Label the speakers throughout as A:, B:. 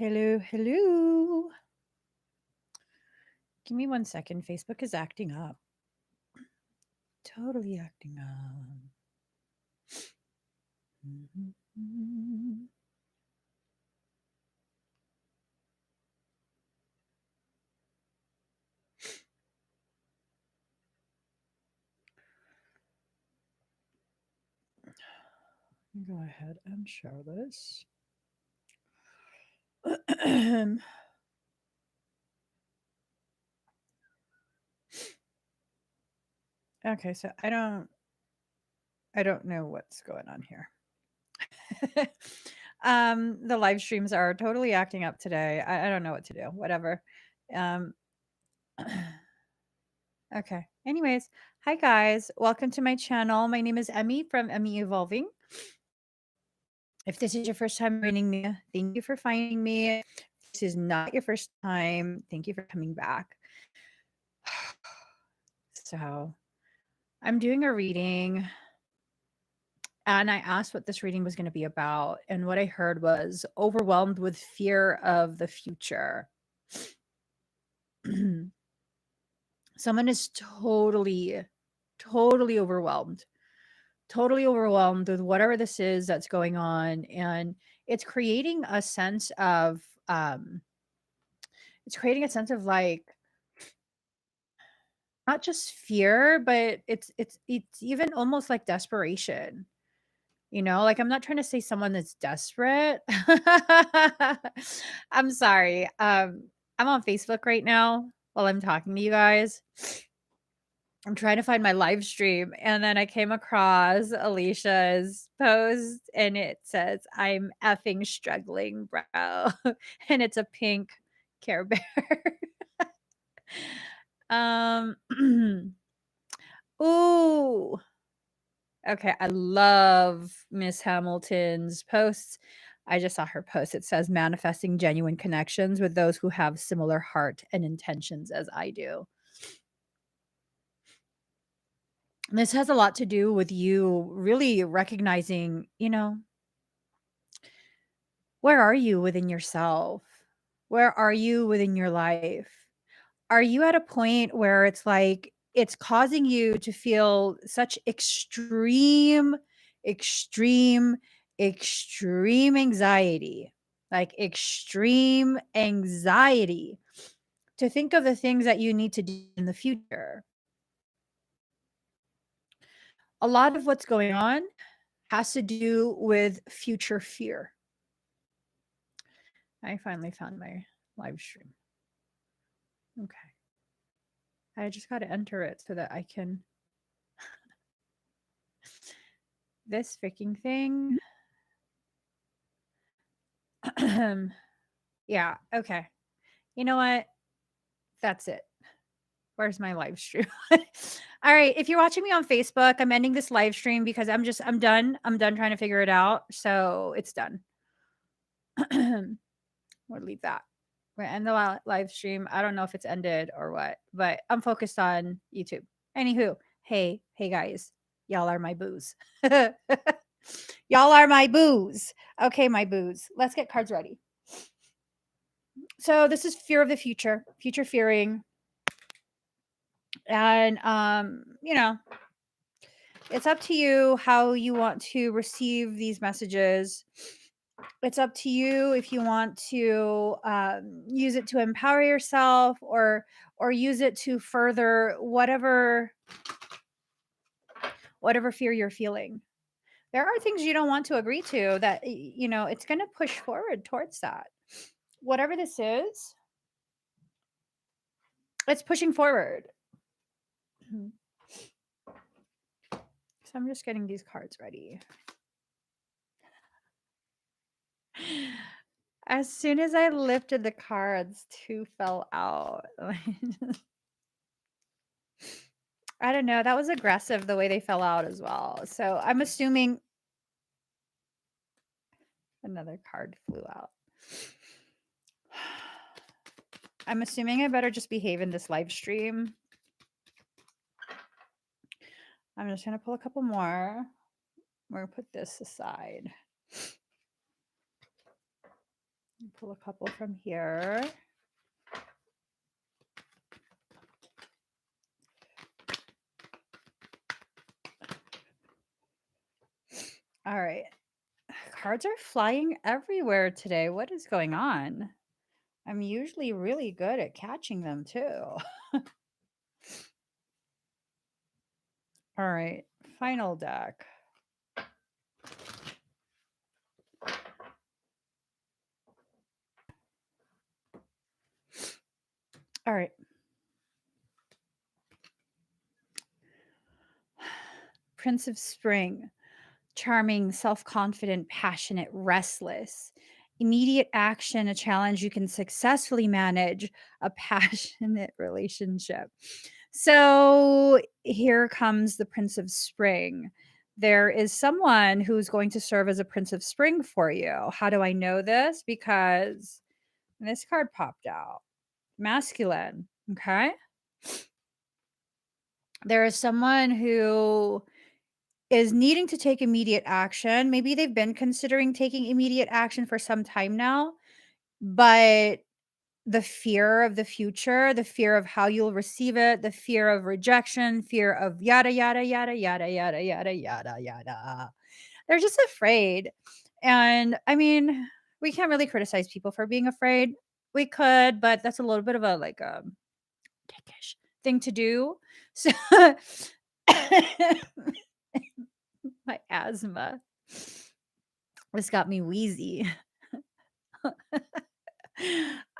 A: Hello, hello. Give me 1 second. Facebook is acting up. Totally acting up. Mhm. Go ahead and share this. Okay, so I don't know what's going on here. The live streams are totally acting up today. I don't know what to do. Whatever. Um okay. Anyways, hi guys. Welcome to my channel. My name is Emmie from Emmie Evolving. If this is your first time joining me, thank you for finding me. If this is not your first time, thank you for coming back. So, I'm doing a reading and I asked what this reading was going to be about. And what I heard was overwhelmed with fear of the future. Someone is totally overwhelmed. Totally overwhelmed with whatever this is that's going on. And it's creating a sense of, like, not just fear, but it's even almost like desperation. You know, like I'm not trying to say someone that's desperate. I'm sorry. I'm on Facebook right now while I'm talking to you guys. I'm trying to find my live stream and then I came across Alicia's post and it says, "I'm effing struggling, bro." And it's a pink Care Bear. um Ooh. Okay, I love Miss Hamilton's posts. I just saw her post. It says manifesting genuine connections with those who have similar heart and intentions as I do. This has a lot to do with you really recognizing, where are you within yourself? Where are you within your life? Are you at a point where it's like it's causing you to feel such extreme, extreme anxiety, like extreme anxiety to think of the things that you need to do in the future? A lot of what's going on has to do with future fear. I finally found my live stream. Okay. I just got to enter it so that I can. This freaking thing. Yeah. Okay. You know what? That's it. Where's my live stream? All right. If you're watching me on Facebook, I'm ending this live stream because I'm done. I'm done trying to figure it out. So it's done. We'll leave that. We're gonna end the live stream. I don't know if it's ended or what, but I'm focused on YouTube. Anywho, hey guys, y'all are my booze. Y'all are my booze. Okay, my booze. Let's get cards ready. So this is fear of the future, future fearing. And it's up to you how you want to receive these messages. It's up to you if you want to use it to empower yourself or use it to further whatever fear you're feeling. There are things you don't want to agree to that it's going to push forward towards that. Whatever this is, it's pushing forward. So I'm just getting these cards ready. As soon as I lifted the cards, 2 fell out. I don't know. That was aggressive the way they fell out as well. So I'm assuming another card flew out. I'm assuming I better just behave in this live stream. I'm just going to pull a couple more. We're going to put this aside. Pull a couple from here. All right. Cards are flying everywhere today. What is going on? I'm usually really good at catching them too. All right. Final deck. All right. Prince of Spring. Charming, self-confident, passionate, restless. Immediate action, a challenge you can successfully manage, a passionate relationship. So here comes the Prince of Spring. There is someone who's going to serve as a Prince of Spring for you. How do I know this? Because this card popped out. Masculine. Okay. There is someone who is needing to take immediate action. Maybe they've been considering taking immediate action for some time now, but the fear of the future, the fear of how you'll receive it, the fear of rejection, fear of yada, yada, yada, yada, yada, yada, yada, yada. They're just afraid. And I mean, we can't really criticize people for being afraid. We could, but that's a little bit of a like a dickish thing to do. So my asthma this got me wheezy.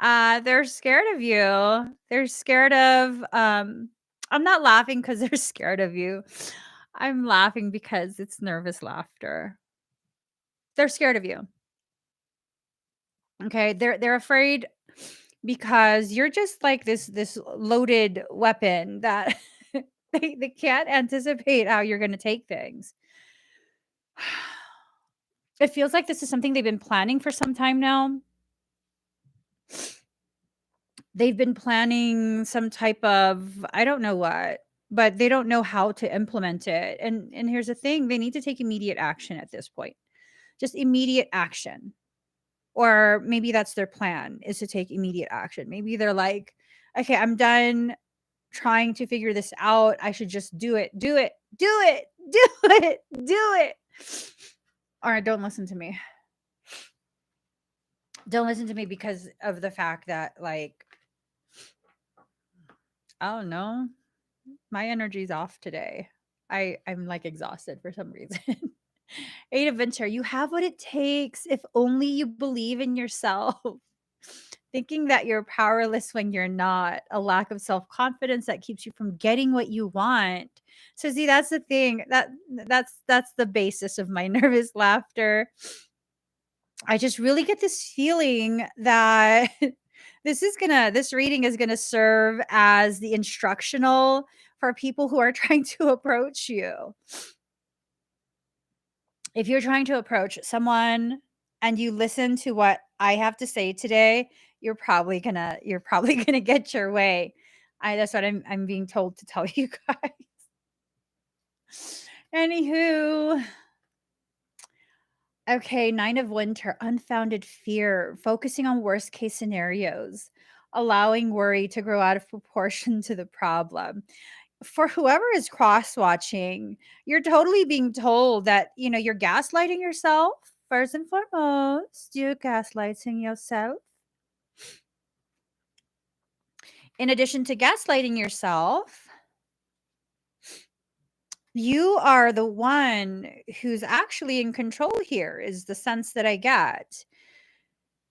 A: They're scared of you. They're scared of I'm not laughing because they're scared of you. I'm laughing because it's nervous laughter. They're scared of you. Okay. They're afraid because you're just like this loaded weapon that they can't anticipate how you're gonna take things. It feels like this is something they've been planning for some time now. They've been planning some type of I don't know what, but they don't know how to implement it. And here's the thing, they need to take immediate action at this point. Just immediate action. Or maybe that's their plan is to take immediate action. Maybe they're like, "Okay, I'm done trying to figure this out. I should just do it. Do it. Do it. Do it. Do it." All right, don't listen to me. Don't listen to me because of the fact that like I don't know. My energy's off today. I'm like exhausted for some reason. Eight of Venture, you have what it takes if only you believe in yourself. Thinking that you're powerless when you're not, a lack of self-confidence that keeps you from getting what you want. So see, that's the thing. That's the basis of my nervous laughter. I just really get this feeling that this reading is gonna serve as the instructional for people who are trying to approach you. If you're trying to approach someone and you listen to what I have to say today, you're probably gonna get your way. That's what I'm being told to tell you guys. Anywho, okay, Nine of Winter, unfounded fear, focusing on worst case scenarios, allowing worry to grow out of proportion to the problem. For whoever is cross watching, you're totally being told that, you're gaslighting yourself. First and foremost, you're gaslighting yourself. In addition to gaslighting yourself, you are the one who's actually in control here, is the sense that I get.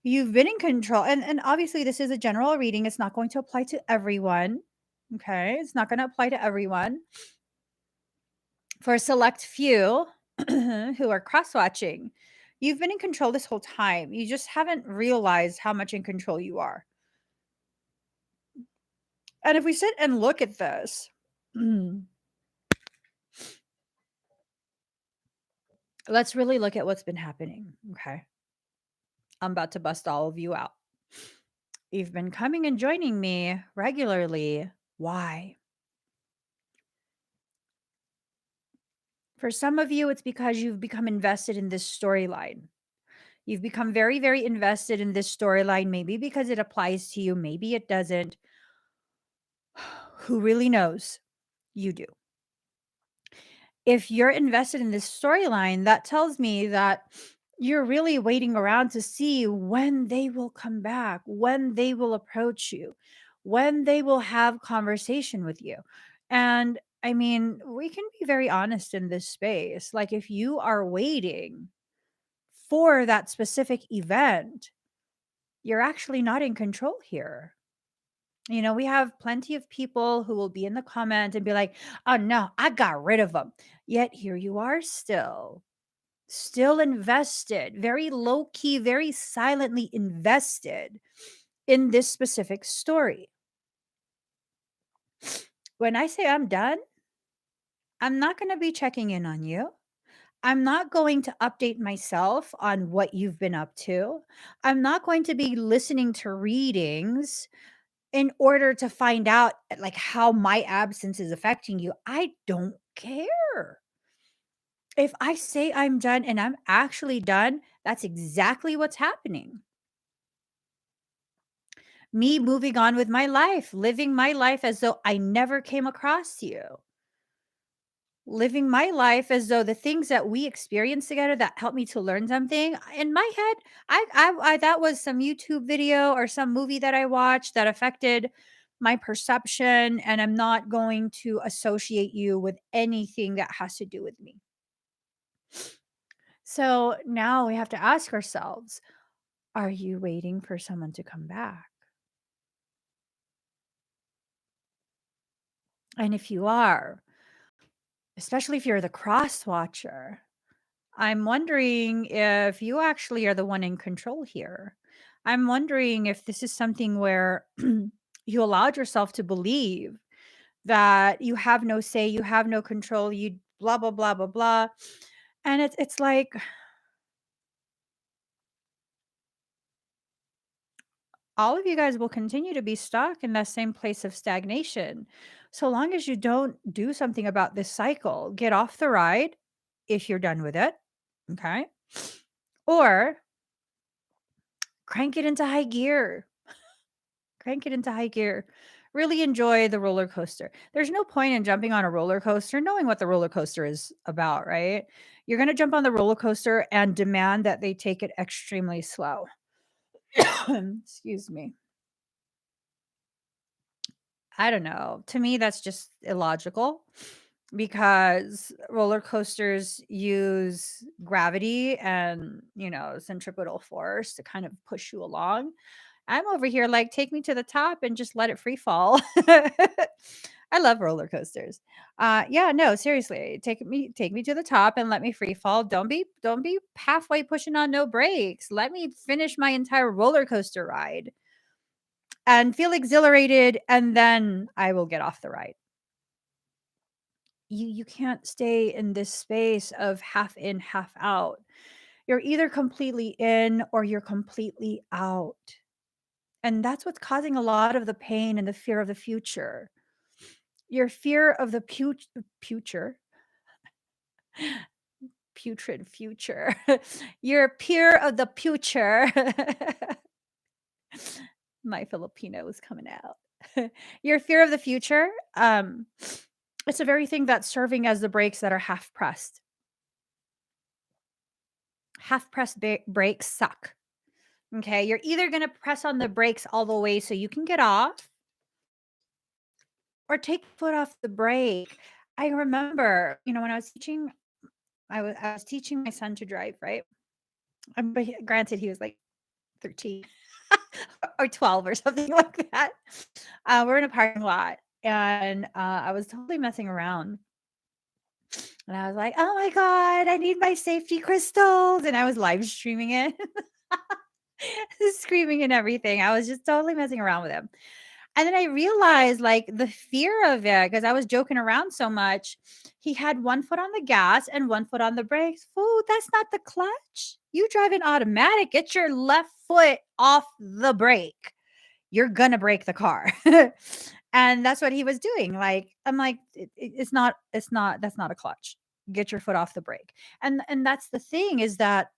A: You've been in control. And obviously, this is a general reading. It's not going to apply to everyone. Okay. It's not going to apply to everyone. For a select few who are cross watching, you've been in control this whole time. You just haven't realized how much in control you are. And if we sit and look at this, let's really look at what's been happening. Okay. I'm about to bust all of you out. You've been coming and joining me regularly. Why? For some of you, it's because you've become invested in this storyline. You've become very, very invested in this storyline, maybe because it applies to you, maybe it doesn't. Who really knows? You do. If you're invested in this storyline, that tells me that you're really waiting around to see when they will come back, when they will approach you, when they will have conversation with you. And I mean, we can be very honest in this space. Like, if you are waiting for that specific event, you're actually not in control here. We have plenty of people who will be in the comment and be like, "Oh no, I got rid of them." Yet here you are still invested, very low key, very silently invested in this specific story. When I say I'm done, I'm not going to be checking in on you. I'm not going to update myself on what you've been up to. I'm not going to be listening to readings in order to find out like how my absence is affecting you. I don't care. If I say I'm done and I'm actually done, that's exactly what's happening. Me moving on with my life, living my life as though I never came across you. Living my life as though the things that we experienced together that helped me to learn something in my head, I that was some YouTube video or some movie that I watched that affected my perception, and I'm not going to associate you with anything that has to do with me. So now we have to ask ourselves, are you waiting for someone to come back? And if you are, especially if you're the cross watcher, I'm wondering if you actually are the one in control here. I'm wondering if this is something where you allowed yourself to believe that you have no say, you have no control, you blah blah blah blah blah. And it's like all of you guys will continue to be stuck in that same place of stagnation. So long as you don't do something about this cycle, get off the ride if you're done with it. Okay. Or crank it into high gear. Crank it into high gear. Really enjoy the roller coaster. There's no point in jumping on a roller coaster knowing what the roller coaster is about, right? You're going to jump on the roller coaster and demand that they take it extremely slow. Excuse me. I don't know. To me, that's just illogical because roller coasters use gravity and, centripetal force to kind of push you along. I'm over here like, take me to the top and just let it free fall. I love roller coasters. Yeah, no, seriously, take me to the top and let me free fall. Don't be halfway pushing on no brakes. Let me finish my entire roller coaster ride and feel exhilarated, and then I will get off the ride. You can't stay in this space of half in, half out. You're either completely in or you're completely out. And that's what's causing a lot of the pain and the fear of the future. Your fear of the future, putrid future. Your fear of the future. My Filipino is coming out. Your fear of the future, it's a very thing that's serving as the brakes that are half pressed. Half pressed brakes suck. Okay, you're either going to press on the brakes all the way so you can get off, or take foot off the brake. I remember, when I was teaching, I was teaching my son to drive, right? But granted, he was like 13 or 12 or something like that. We're in a parking lot, and I was totally messing around. And I was like, "Oh my god, I need my safety crystals," and I was live streaming it, screaming and everything. I was just totally messing around with him. And then I realized, like, the fear of it because I was joking around so much. He had one foot on the gas and one foot on the brakes. Fool, that's not the clutch. You drive an automatic. Get your left foot off the brake. You're gonna break the car. And that's what he was doing. Like, I'm like, it's not, that's not a clutch. Get your foot off the brake. And that's the thing is that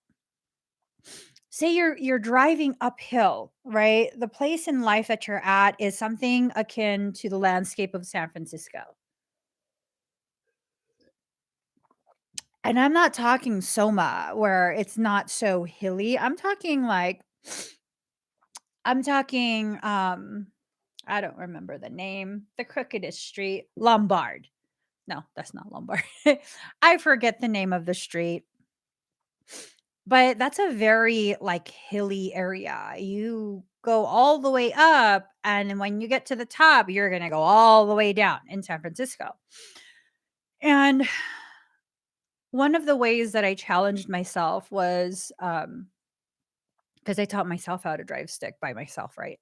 A: say you're driving uphill, right? The place in life that you're at is something akin to the landscape of San Francisco. And I'm not talking Soma where it's not so hilly. I'm talking I don't remember the name. The crookedest street, Lombard. No, that's not Lombard. I forget the name of the street. But that's a very, like, hilly area. You go all the way up, and then when you get to the top, you're gonna go all the way down in San Francisco. And one of the ways that I challenged myself was, because I taught myself how to drive stick by myself, right?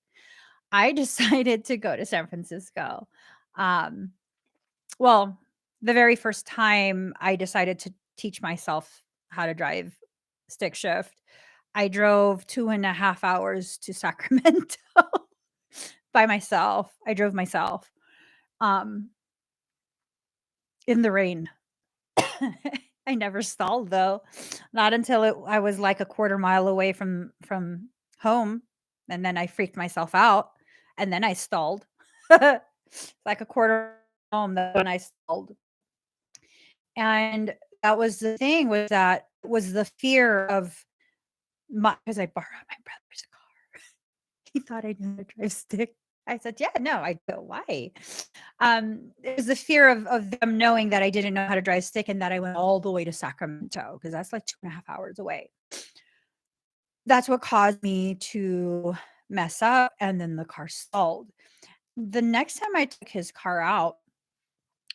A: I decided to go to San Francisco. Um, well, the very first time I decided to teach myself how to drive stick shift, I drove 2.5 hours to Sacramento by myself. I drove myself, um, in the rain. I never stalled though, not until I was like a quarter mile away from home, and then I freaked myself out, and then I stalled. Like a quarter home, that's when I stalled. And that was the thing, was the fear of my, because I borrowed my brother's car. He thought I knew how to drive stick. I said, "Yeah, no, I go, why?" It was the fear of them knowing that I didn't know how to drive stick and that I went all the way to Sacramento because that's like 2.5 hours away. That's what caused me to mess up, and then the car stalled. The next time I took his car out,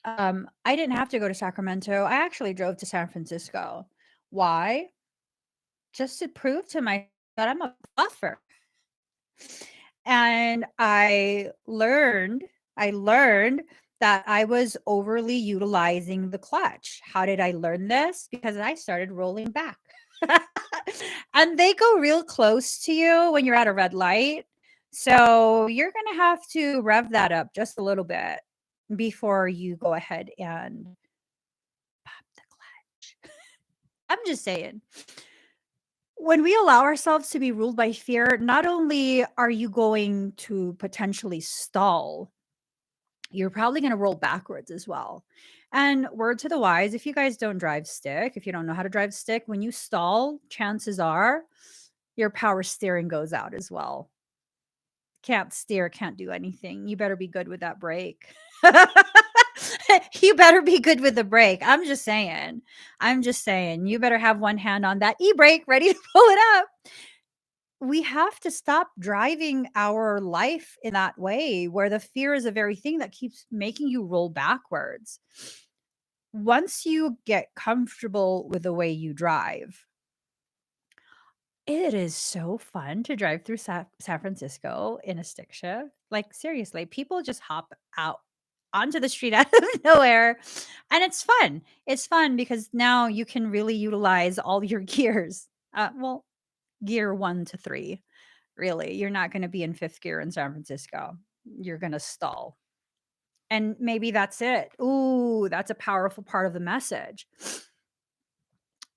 A: I didn't have to go to Sacramento. I actually drove to San Francisco. Why? Just to prove to my that I'm a buffer. And I learned that I was overly utilizing the clutch. How did I learn this? Because I started rolling back. And they go real close to you when you're at a red light. So you're going to have to rev that up just a little bit before you go ahead and pop the clutch. I'm just saying. When we allow ourselves to be ruled by fear, not only are you going to potentially stall, you're probably going to roll backwards as well. And word to the wise, if you guys don't drive stick, if you don't know how to drive stick, when you stall, chances are your power steering goes out as well. Can't steer, can't do anything. You better be good with that brake. You better be good with the brake. I'm just saying. I'm just saying. You better have one hand on that e-brake ready to pull it up. We have to stop driving our life in that way where the fear is the very thing that keeps making you roll backwards. Once you get comfortable with the way you drive, it is so fun to drive through San Francisco in a stick shift. Like, seriously, people just hop out onto the street out of nowhere. And it's fun. It's fun because now you can really utilize all your gears. Well, gear 1 to 3. Really, you're not gonna be in 5th gear in San Francisco. You're gonna stall. And maybe that's it. Ooh, that's a powerful part of the message.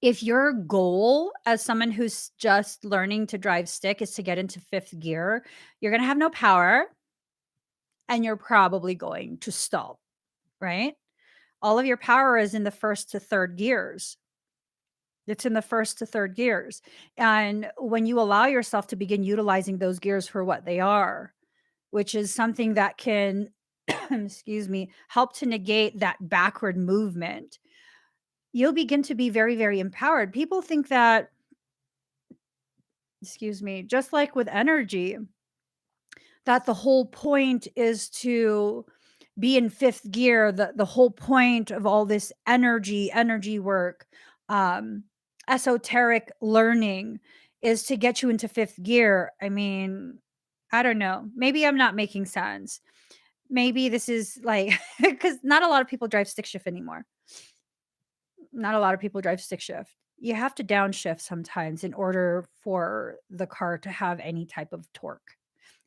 A: If your goal as someone who's just learning to drive stick is to get into 5th gear, you're gonna have no power and you're probably going to stall, right? All of your power is in the 1st to 3rd gears. It's in the 1st to 3rd gears. And when you allow yourself to begin utilizing those gears for what they are, which is something that can, excuse me, help to negate that backward movement, you'll begin to be very, very empowered. People think that, excuse me, just like with energy, that the whole point is to be in 5th gear. The whole point of all this energy work, um, esoteric learning is to get you into 5th gear. I mean, I don't know. Maybe I'm not making sense. Maybe this is like because not a lot of people drive stick shift anymore. Not a lot of people drive stick shift. You have to downshift sometimes in order for the car to have any type of torque,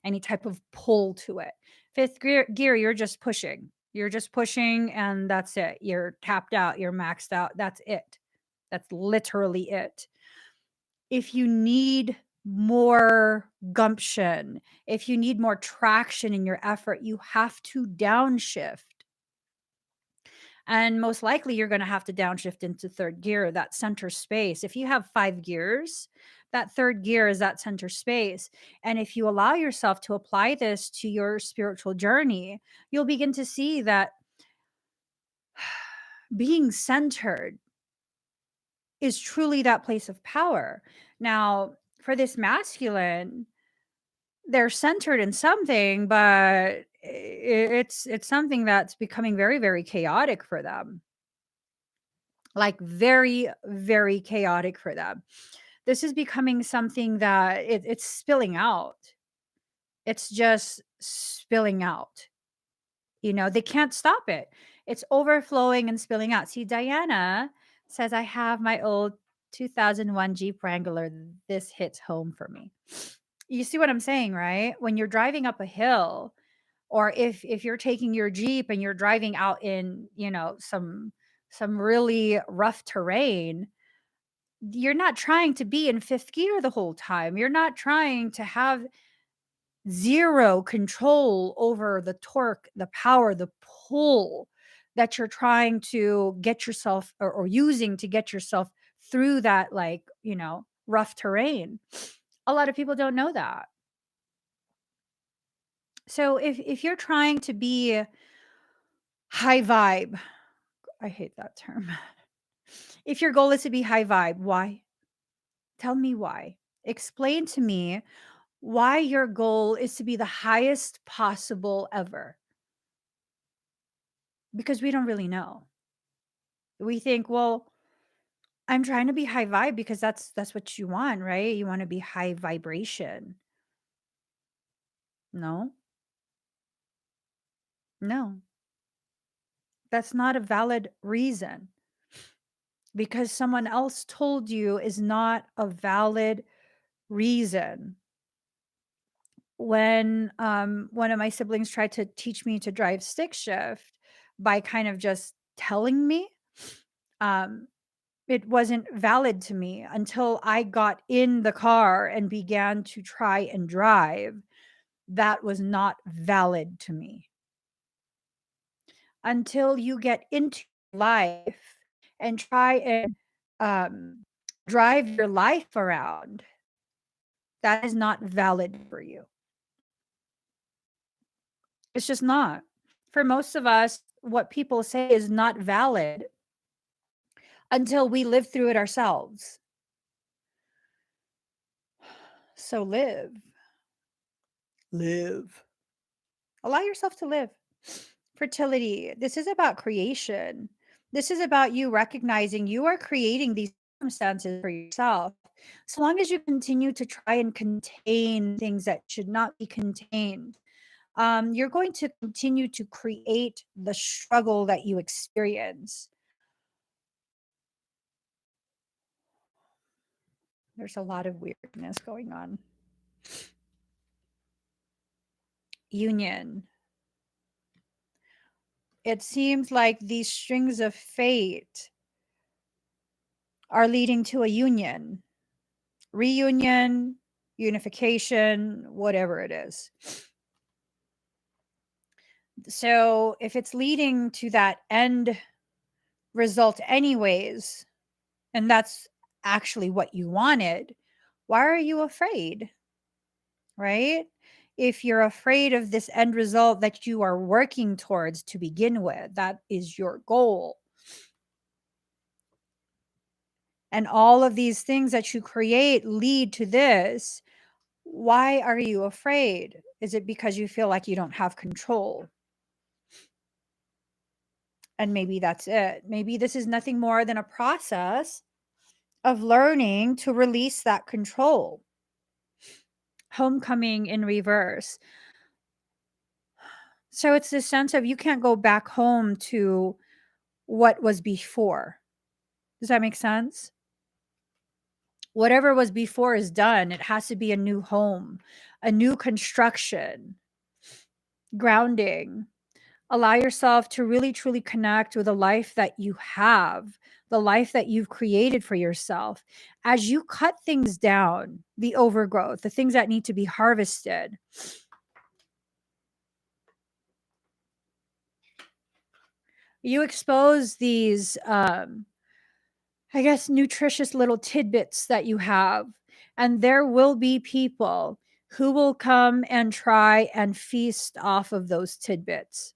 A: any type of pull to it. 5th gear, you're just pushing. You're just pushing, and that's it. You're tapped out, you're maxed out. That's it. That's literally it. if you need more gumption, if you need more traction in your effort, you have to downshift. And most likely you're going to have to downshift into third gear, that center space. If you have 5 gears, that third gear is that center space. And if you allow yourself to apply this to your spiritual journey, you'll begin to see that being centered is truly that place of power. Now, for this masculine, they're centered in something, but it's something that's becoming very, very chaotic for them. Like very, very chaotic for them. This is becoming something that it's spilling out. It's just spilling out. You know, they can't stop it. It's overflowing and spilling out. See, Diana says, I have my old 2001 Jeep Wrangler. This hits home for me. You see what I'm saying, right? When you're driving up a hill, or if you're taking your Jeep and you're driving out in, you know, some really rough terrain, you're not trying to be in fifth gear the whole time. You're not trying to have zero control over the torque, the power, the pull that you're trying to get yourself, or using to get yourself through that, like, you know, rough terrain. A lot of people don't know that. So if you're trying to be high vibe, I hate that term. If your goal is to be high vibe, why? Tell me why. Explain to me why your goal is to be the highest possible ever. Because we don't really know. We think, well, I'm trying to be high vibe because that's what you want, right? You want to be high vibration. No, no, that's not a valid reason. Because someone else told you is not a valid reason. When one of my siblings tried to teach me to drive stick shift by kind of just telling me, um, it wasn't valid to me until I got in the car and began to try and drive. That was not valid to me. Until you get into life and try and um, drive your life around, that is not valid for you. It's just not. For most of us, what people say is not valid until we live through it ourselves. So live. Live. Allow yourself to live. Fertility. This is about creation. This is about you recognizing you are creating these circumstances for yourself. So long as you continue to try and contain things that should not be contained, you're going to continue to create the struggle that you experience. There's a lot of weirdness going on. Union. It seems like these strings of fate are leading to a union, reunion, unification, whatever it is. So if it's leading to that end result, anyways, and that's actually what you wanted, why are you afraid? Right? If you're afraid of this end result that you are working towards to begin with, that is your goal. And all of these things that you create lead to this. Why are you afraid? Is it because you feel like you don't have control? And maybe that's it. Maybe this is nothing more than a process of learning to release that control. Homecoming in reverse. So it's this sense of you can't go back home to what was before. Does that make sense? Whatever was before is done. It has to be a new home, a new construction, grounding. Allow yourself to really truly connect with the life that you have, the life that you've created for yourself. As you cut things down, the overgrowth, the things that need to be harvested, you expose these, I guess, nutritious little tidbits that you have. And there will be people who will come and try and feast off of those tidbits.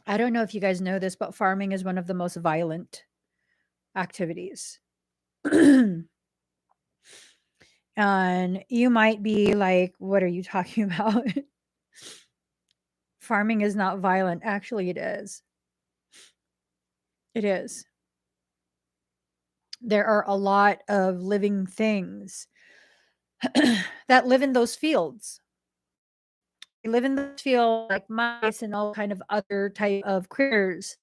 A: I don't know if you guys know this, but farming is one of the most violent activities. And you might be like, what are you talking about? Farming is not violent. Actually, it is. It is. There are a lot of living things that live in those fields. They live in the field like mice and all kind of other type of critters.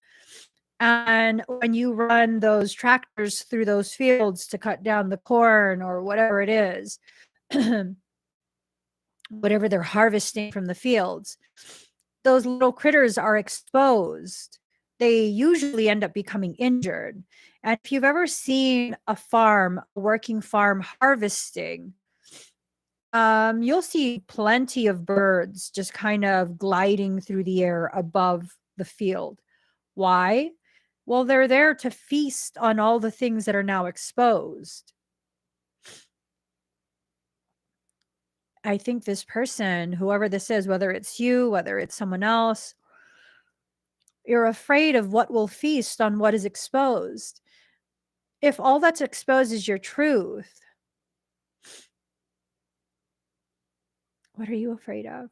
A: And when you run those tractors through those fields to cut down the corn or whatever it is, whatever they're harvesting from the fields, those little critters are exposed. They usually end up becoming injured. And if you've ever seen a farm, a working farm harvesting, you'll see plenty of birds just kind of gliding through the air above the field. Why? Well, they're there to feast on all the things that are now exposed. I think this person, whoever this is, whether it's you, whether it's someone else, you're afraid of what will feast on what is exposed. If all that's exposed is your truth, what are you afraid of?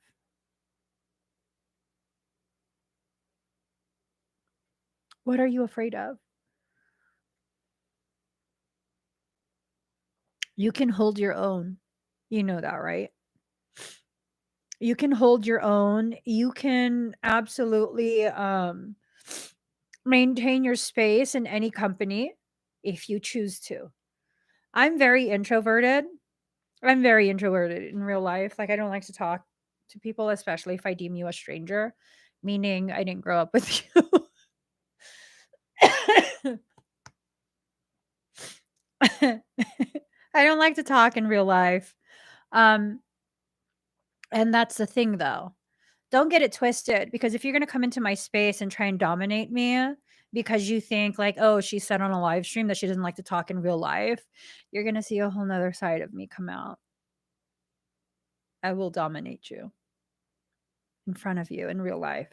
A: What are you afraid of? You can hold your own. You know that, right? You can hold your own. You can absolutely maintain your space in any company if you choose to. I'm very introverted. I'm very introverted in real life. Like, I don't like to talk to people, especially if I deem you a stranger, meaning I didn't grow up with you. I don't like to talk in real life. Um, and that's the thing though. Don't get it twisted, because if you're going to come into my space and try and dominate me because you think like, oh, she said on a live stream that she doesn't like to talk in real life, you're going to see a whole nother side of me come out. I will dominate you in front of you in real life.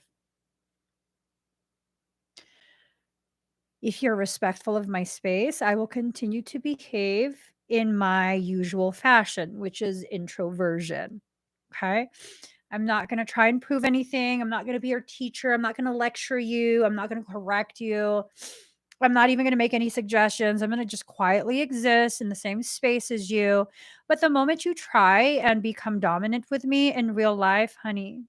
A: If you're respectful of my space, I will continue to behave in my usual fashion, which is introversion. Okay. I'm not going to try and prove anything. I'm not going to be your teacher. I'm not going to lecture you. I'm not going to correct you. I'm not even going to make any suggestions. I'm going to just quietly exist in the same space as you. But the moment you try and become dominant with me in real life, honey,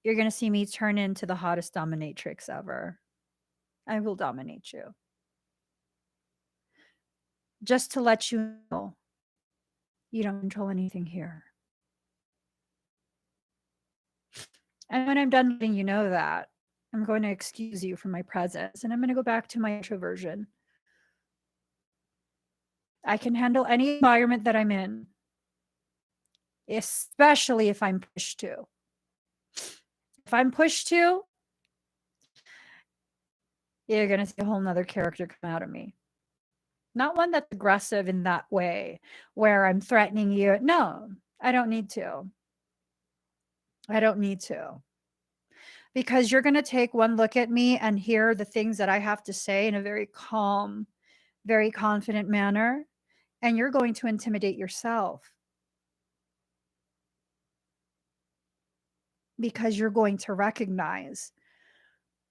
A: you're going to see me turn into the hottest dominatrix ever. I will dominate you. Just to let you know, you don't control anything here. And when I'm done letting you know that, I'm going to excuse you from my presence and I'm going to go back to my introversion. I can handle any environment that I'm in, especially if I'm pushed to. If I'm pushed to, you're going to see a whole nother character come out of me. Not one that's aggressive in that way where I'm threatening you. No, I don't need to. I don't need to. Because you're going to take one look at me and hear the things that I have to say in a very calm, very confident manner, and you're going to intimidate yourself because you're going to recognize,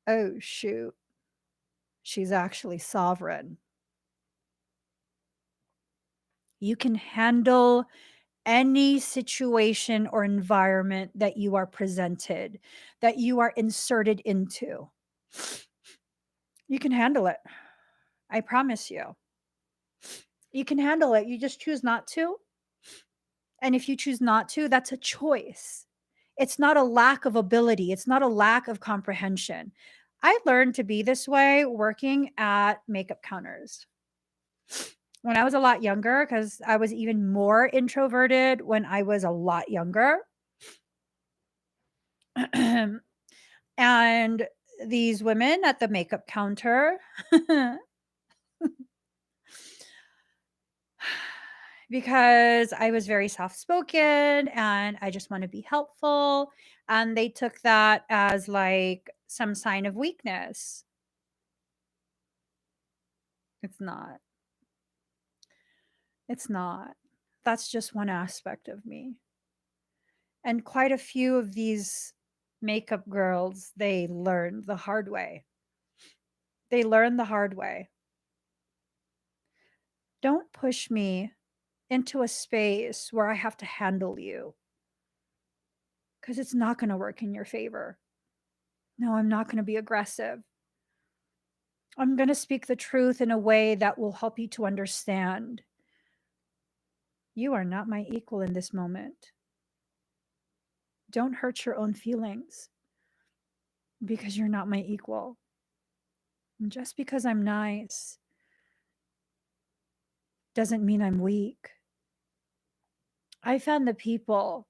A: oh, shoot, she's actually sovereign. You can handle any situation or environment that you are presented, that you are inserted into. You can handle it. I promise you. You can handle it. You just choose not to. And if you choose not to, that's a choice. It's not a lack of ability, it's not a lack of comprehension. I learned to be this way working at makeup counters. When I was a lot younger, because I was even more introverted when I was a lot younger. And these women at the makeup counter, because I was very soft spoken and I just want to be helpful. And they took that as like some sign of weakness. It's not. It's not. That's just one aspect of me. And quite a few of these makeup girls, they learned the hard way. They learned the hard way. Don't push me into a space where I have to handle you because it's not going to work in your favor. No, I'm not going to be aggressive. I'm going to speak the truth in a way that will help you to understand. You are not my equal in this moment. Don't hurt your own feelings because you're not my equal. And just because I'm nice doesn't mean I'm weak. I found the people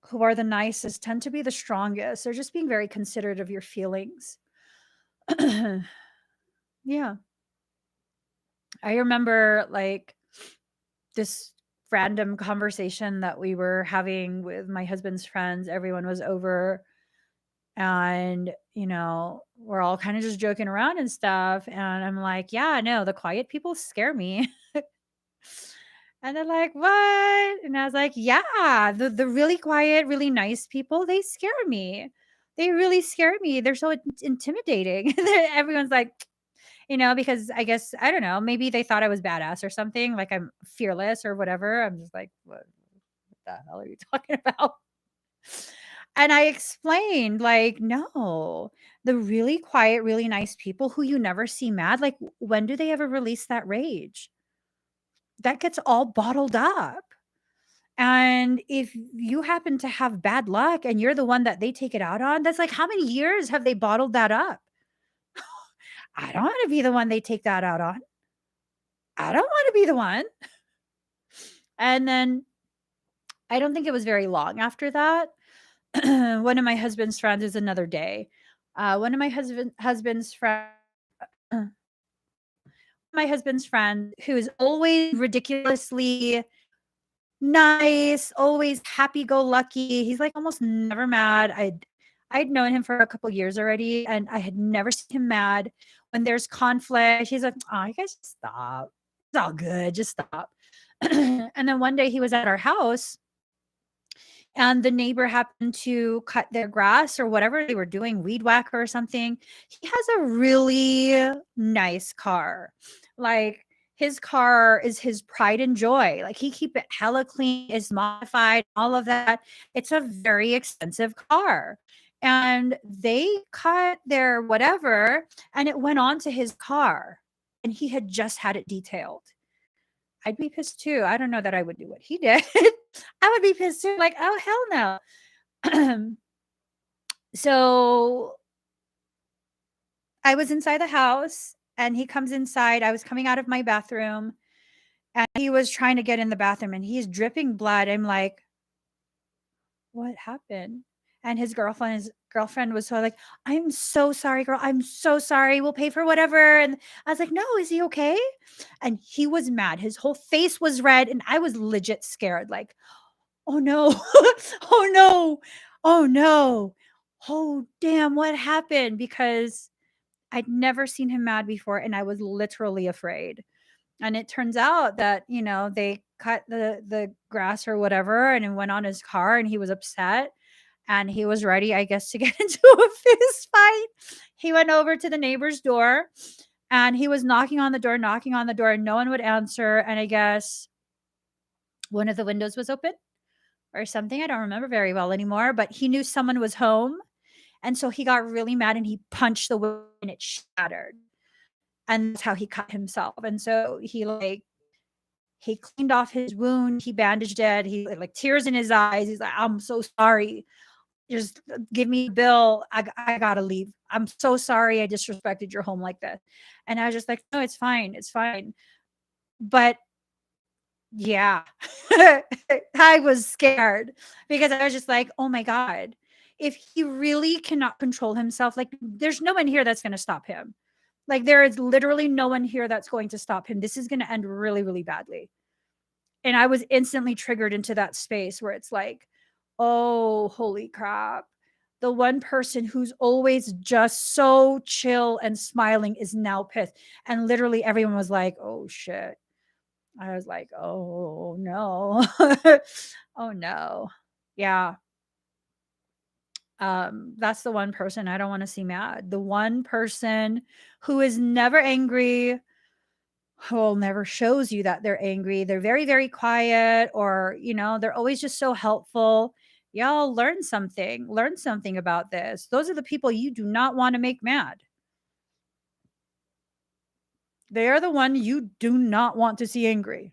A: who are the nicest tend to be the strongest. They're just being very considerate of your feelings. Yeah. I remember like this random conversation that we were having with my husband's friends. Everyone was over and, we're all kind of just joking around and stuff. And I'm like, yeah, no, the quiet people scare me. And they're like, what? And I was like, yeah, the really quiet, really nice people, they scare me. They really scare me. They're so intimidating. Everyone's like, because I guess, I don't know, maybe they thought I was badass or something, like I'm fearless or whatever. I'm just like, what the hell are you talking about? And I explained, like, no, the really quiet, really nice people who you never see mad, like, when do they ever release that rage? That gets all bottled up. And if you happen to have bad luck and you're the one that they take it out on, that's like, how many years have they bottled that up? I don't want to be the one they take that out on. I don't want to be the one. And then I don't think it was very long after that. One of my husband's friends is another day. One of husband's friends, my husband's friend, who is always ridiculously nice, always happy-go-lucky. He's, like, almost never mad. I'd known him for a couple years already, and I had never seen him mad. When there's conflict, he's like, "Oh, you guys just stop. It's all good. Just stop." And then one day he was at our house, and the neighbor happened to cut their grass or whatever they were doing, weed whacker or something. He has a really nice car. Like, his car is his pride and joy. Like, he keep it hella clean, it's modified, all of that. It's a very expensive car. And they cut their whatever, and it went onto his car, and he had just had it detailed. I'd be pissed too. I don't know that I would do what he did. I would be pissed too. Like, oh, hell no. So I was inside the house and he comes inside. I was coming out of my bathroom and he was trying to get in the bathroom and he's dripping blood. I'm like, what happened? And his girlfriend was so like, I'm so sorry, girl. I'm so sorry. We'll pay for whatever. And I was like, no, is he okay? And he was mad. His whole face was red. And I was legit scared. Like, oh no. Oh no. Oh no. Oh damn, what happened? Because I'd never seen him mad before and I was literally afraid. And it turns out that, they cut the grass or whatever and it went on his car and he was upset and he was ready, I guess, to get into a fist fight. He went over to the neighbor's door and he was knocking on the door, and no one would answer. And I guess one of the windows was open or something. I don't remember very well anymore, but he knew someone was home. And so he got really mad and he punched the window and it shattered. And that's how he cut himself. And so he like He cleaned off his wound. He bandaged it. He like tears in his eyes. He's like, I'm so sorry. Just give me a bill. I gotta leave. I'm so sorry I disrespected your home like this. And I was just like, no, it's fine. It's fine. But yeah, I was scared because I was just like, oh my God, if he really cannot control himself, like there's no one here that's going to stop him. Like there is literally no one here that's going to stop him. This is going to end really, really badly. And I was instantly triggered into that space where it's like, oh, holy crap. The one person who's always just so chill and smiling is now pissed. And literally everyone was like, oh shit. I was like, oh no. Oh no. Yeah. That's the one person I don't want to see mad. The one person who is never angry, who never shows you that they're angry. They're very, very quiet, or, they're always just so helpful. Y'all learn something. Learn something about this. Those are the people you do not want to make mad. They are the one you do not want to see angry.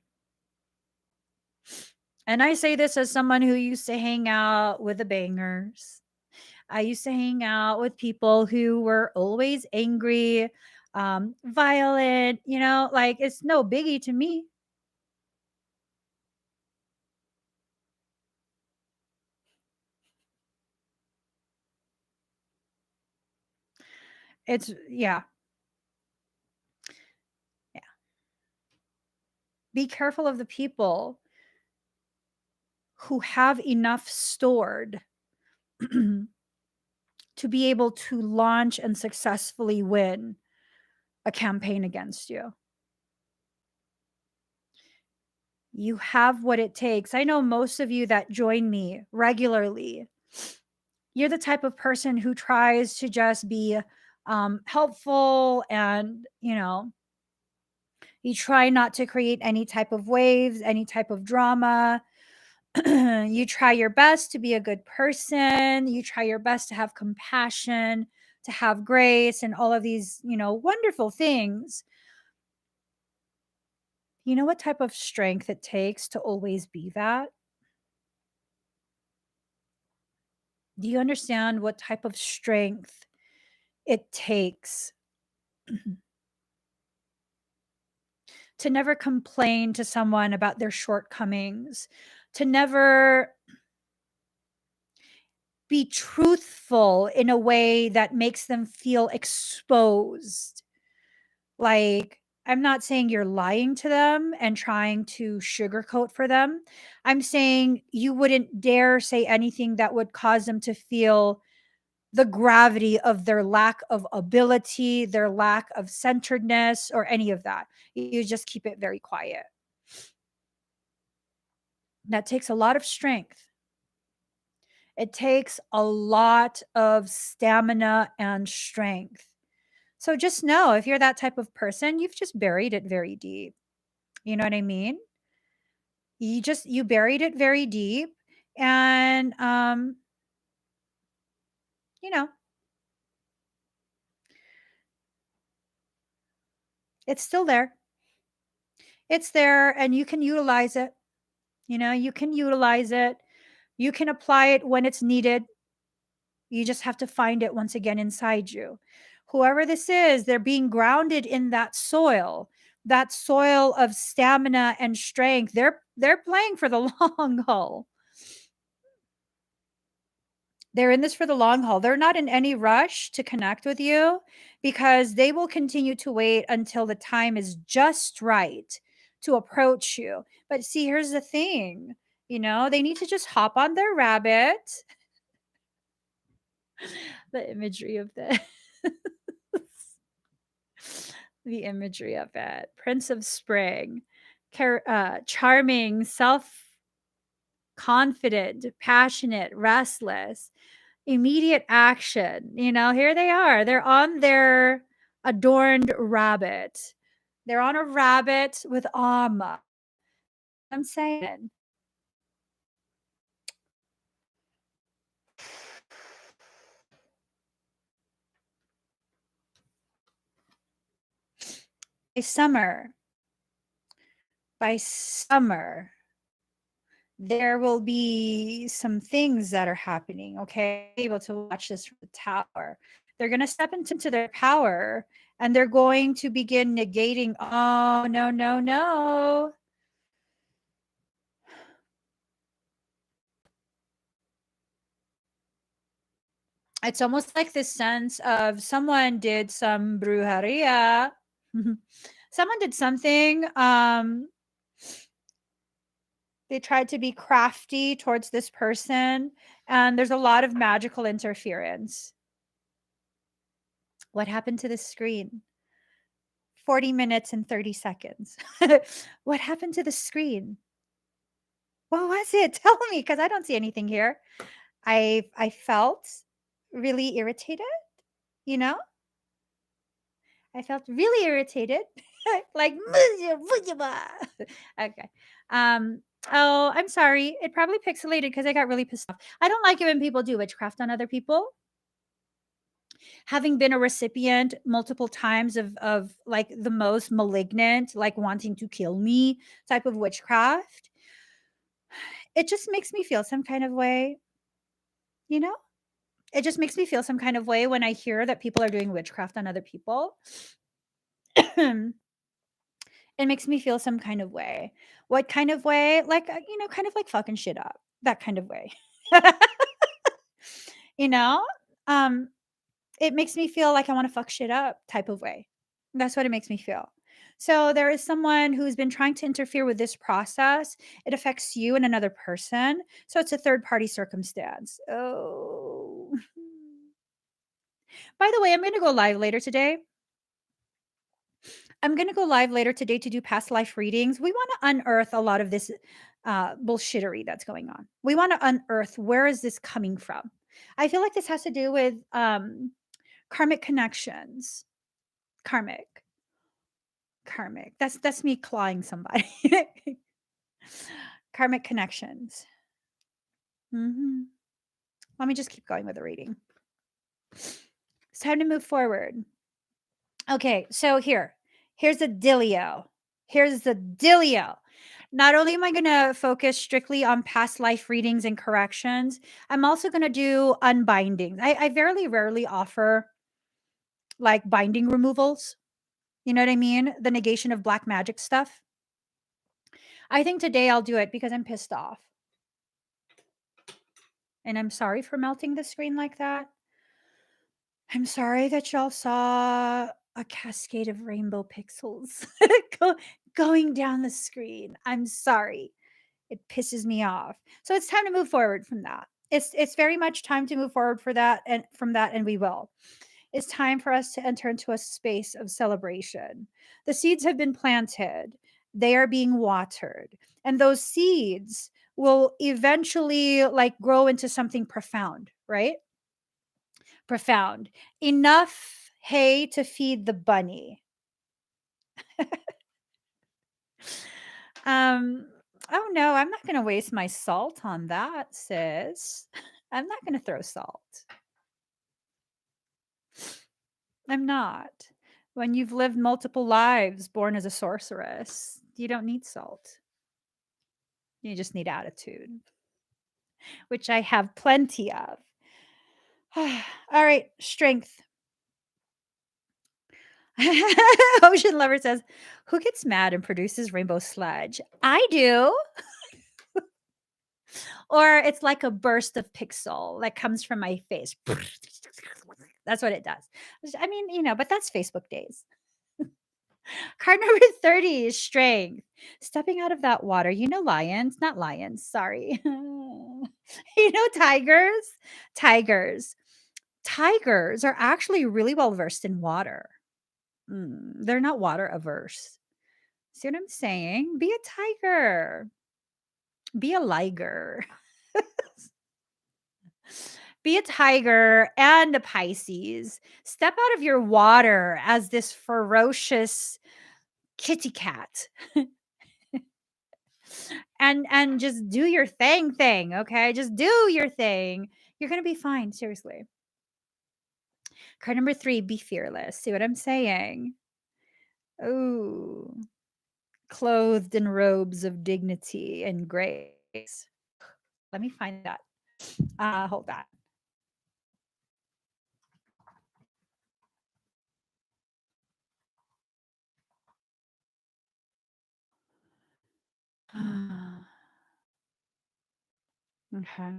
A: And I say this as someone who used to hang out with the bangers. I used to hang out with people who were always angry, violent, like it's no biggie to me. It's, yeah, yeah. Be careful of the people who have enough stored to be able to launch and successfully win a campaign against you. You have what it takes. I know most of you that join me regularly, you're the type of person who tries to just be helpful, and you try not to create any type of waves, any type of drama. You try your best to be a good person. You try your best to have compassion, to have grace, and all of these, wonderful things. You know what type of strength it takes to always be that? Do you understand what type of strength it takes to never complain to someone about their shortcomings, to never be truthful in a way that makes them feel exposed? Like, I'm not saying you're lying to them and trying to sugarcoat for them. I'm saying you wouldn't dare say anything that would cause them to feel the gravity of their lack of ability, their lack of centeredness, or any of that. You just keep it very quiet. That takes a lot of strength. It takes a lot of stamina and strength. So just know, if you're that type of person, you've just buried it very deep. You know what I mean? You buried it very deep, and you know, it's still there. It's there, and you can utilize it. You can utilize it. You can apply it when it's needed. You just have to find it once again inside you. Whoever this is, they're being grounded in that soil of stamina and strength. They're playing for the long haul. They're in this for the long haul. They're not in any rush to connect with you, because they will continue to wait until the time is just right to approach you. But see, here's the thing, they need to just hop on their rabbit. The imagery of the the imagery of it. Prince of Spring, charming, self-confident, passionate, restless, immediate action. Here they are. They're on their adorned rabbit. They're on a rabbit with armor. I'm saying, a summer by summer, there will be some things that are happening. Okay, able to watch this from the tower. They're going to step into their power and they're going to begin negating. Oh, no, no, no. It's almost like this sense of someone did some brujeria. Someone did something. They tried to be crafty towards this person, and there's a lot of magical interference. What happened to the screen? 40 minutes and 30 seconds. What happened to the screen? What was it? Tell me, because I don't see anything here. I felt really irritated, you know? I felt really irritated. Like okay. Oh, I'm sorry. It probably pixelated because I got really pissed off. I don't like it when people do witchcraft on other people. Having been a recipient multiple times of like the most malignant, like wanting to kill me type of witchcraft, it just makes me feel some kind of way, you know? It just makes me feel some kind of way when I hear that people are doing witchcraft on other people. It makes me feel some kind of way. What kind of way? Like, kind of like fucking shit up. That kind of way. you know? Um, it makes me feel like I want to fuck shit up type of way. That's what it makes me feel. So there is someone who's been trying to interfere with this process. It affects you and another person. So it's a third party circumstance. Oh. By the way, I'm going to go live later today. To do past life readings. We want to unearth a lot of this bullshittery that's going on. We want to unearth where is this coming from. I feel like this has to do with karmic connections. Karmic. That's me clawing somebody. Karmic connections. Let me just keep going with the reading. It's time to move forward. Okay, so here's the dealio. Not only am I going to focus strictly on past life readings and corrections, I'm also going to do unbindings. I very rarely offer like binding removals. You know what I mean? The negation of black magic stuff. I think today I'll do it because I'm pissed off. And I'm sorry for melting the screen like that. I'm sorry that y'all saw a cascade of rainbow pixels going down the screen. I'm sorry. It pisses me off. So it's time to move forward from that. It's very much time to move forward for that and from that, and we will. It's time for us to enter into a space of celebration. The seeds have been planted. They are being watered. And those seeds will eventually like grow into something profound, right? Profound. Enough hay to feed the bunny. Oh no, I'm not going to waste my salt on that, sis. I'm not going to throw salt. I'm not. When you've lived multiple lives born as a sorceress, you don't need salt. You just need attitude, which I have plenty of. All right, strength. Ocean Lover says, who gets mad and produces rainbow sludge? I do. Or it's like a burst of pixel that comes from my face. That's what it does. I mean, but that's Facebook days. Card number 30 is strength. Stepping out of that water. Lions, not lions, sorry. Tigers. Tigers are actually really well versed in water. They're not water averse. See what I'm saying? Be a tiger. Be a liger. Be a tiger and a Pisces. Step out of your water as this ferocious kitty cat. and just do your thing, okay? Just do your thing. You're going to be fine, seriously. Card number 3, be fearless. See what I'm saying? Ooh. clothed in robes of dignity and grace. Let me find that. Hold on. Okay.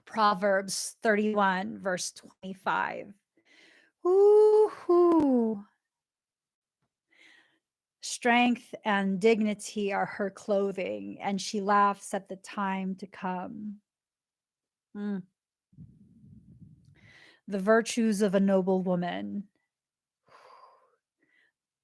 A: Proverbs 31, verse 25. Woo-hoo. Strength and dignity are her clothing, and she laughs at the time to come. Mm. The virtues of a noble woman.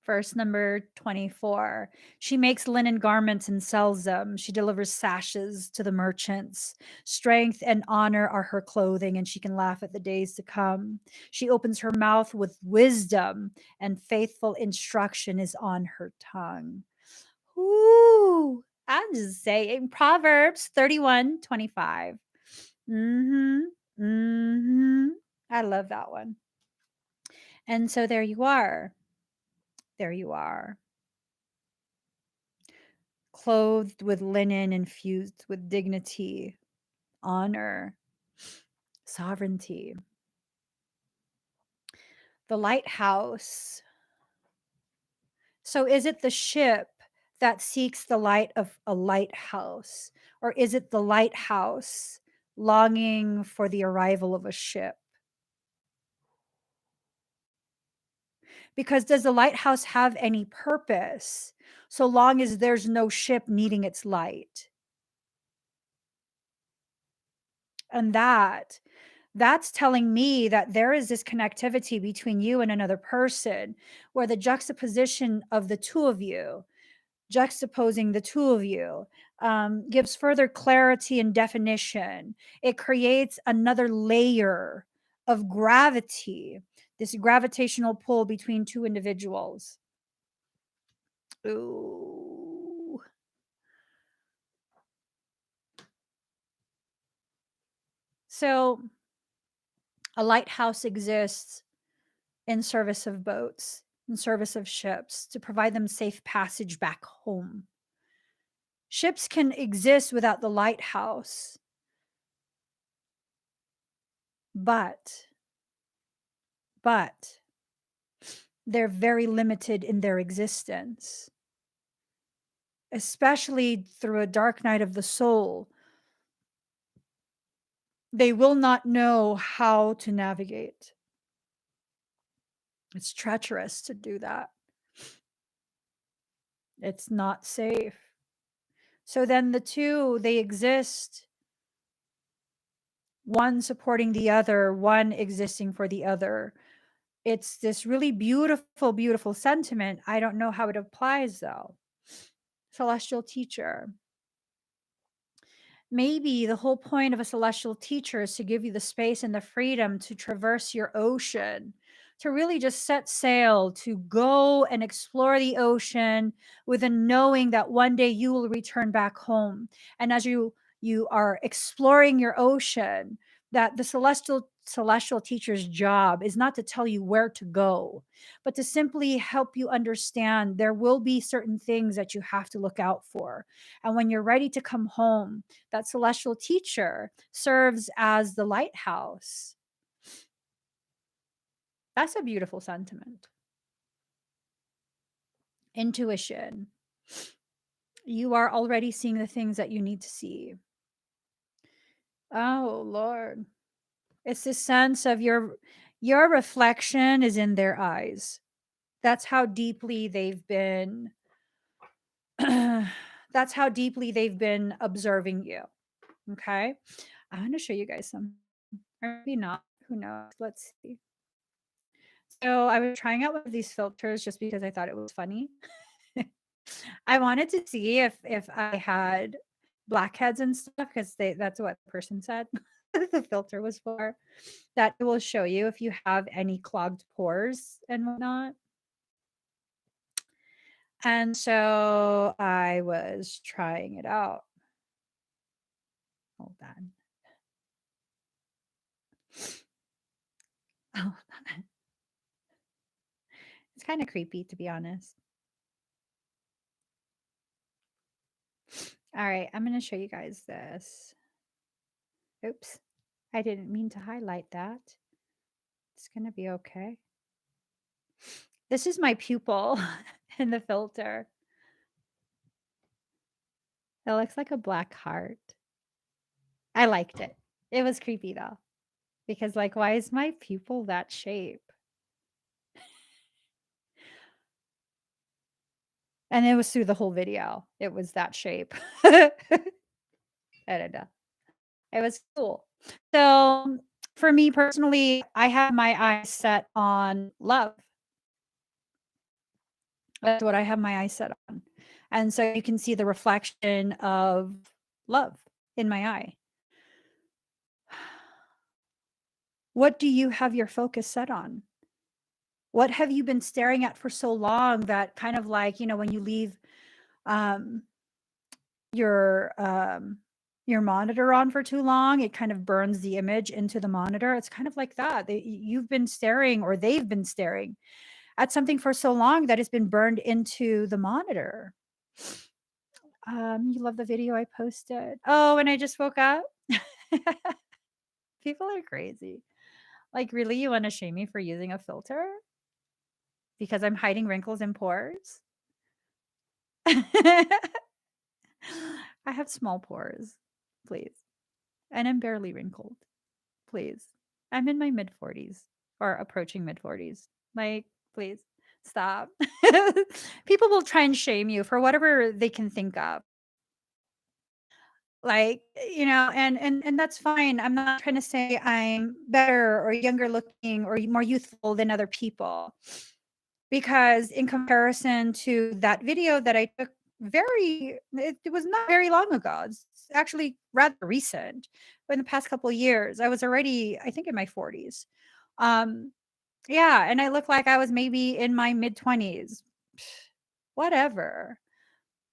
A: Verse number 24. She makes linen garments and sells them. She delivers sashes to the merchants. Strength and honor are her clothing, and she can laugh at the days to come. She opens her mouth with wisdom, and faithful instruction is on her tongue. Ooh, I'm just saying. Proverbs 31:25. Mm-hmm. Mm-hmm. I love that one. And so there you are. There you are. Clothed with linen infused with dignity, honor, sovereignty. The lighthouse. So is it the ship that seeks the light of a lighthouse? Or is it the lighthouse longing for the arrival of a ship? Because does the lighthouse have any purpose so long as there's no ship needing its light? And that's telling me that there is this connectivity between you and another person where the juxtaposition of the two of you, juxtaposing the two of you, gives further clarity and definition. It creates another layer of gravity, this gravitational pull between two individuals. Ooh. So a lighthouse exists in service of boats, in service of ships, to provide them safe passage back home. Ships can exist without the lighthouse, but but they're very limited in their existence, especially through a dark night of the soul. They will not know how to navigate. It's treacherous to do that. It's not safe. So then the two, they exist, one supporting the other, one existing for the other. It's this really beautiful, beautiful sentiment. I don't know how it applies though. Celestial teacher. Maybe the whole point of a celestial teacher is to give you the space and the freedom to traverse your ocean, to really just set sail, to go and explore the ocean with a knowing that one day you will return back home. And as you are exploring your ocean, that the celestial teacher's job is not to tell you where to go, but to simply help you understand there will be certain things that you have to look out for. And when you're ready to come home, that celestial teacher serves as the lighthouse. That's a beautiful sentiment. Intuition. You are already seeing the things that you need to see. Oh, Lord. It's this sense of your reflection is in their eyes. That's how deeply they've been that's how deeply they've been observing you. Okay? I want to show you guys some. Or maybe not. Who knows? Let's see. So I was trying out one of these filters just because I thought it was funny. I wanted to see if I had blackheads and stuff because that's what the person said the filter was for. That it will show you if you have any clogged pores and whatnot. And so I was trying it out. Hold on. Hold on. It's kind of creepy, to be honest. All right, I'm going to show you guys this. Oops, I didn't mean to highlight that. It's going to be okay. This is my pupil in the filter. It looks like a black heart. I liked it. It was creepy though, because like, why is my pupil that shape? And it was through the whole video. It was that shape. I don't know. It was cool. So for me personally, I have my eyes set on love. That's what I have my eyes set on. And so you can see the reflection of love in my eye. What do you have your focus set on? What have you been staring at for so long that kind of like, when you leave um, your monitor on for too long, it kind of burns the image into the monitor. It's kind of like that. You've been staring, or they've been staring at something for so long that it's been burned into the monitor. You love the video I posted. Oh, and I just woke up. People are crazy. Like, really, you want to shame me for using a filter because I'm hiding wrinkles and pores? I have small pores, please. And I'm barely wrinkled, please. I'm in my mid 40s or approaching mid 40s. Like, please stop. People will try and shame you for whatever they can think of. Like, and that's fine. I'm not trying to say I'm better or younger looking or more youthful than other people. Because in comparison to that video that I took it was not very long ago. It's actually rather recent. But in the past couple of years, I was already, I think, in my 40s. Um, yeah, and I looked like I was maybe in my mid 20s. Whatever.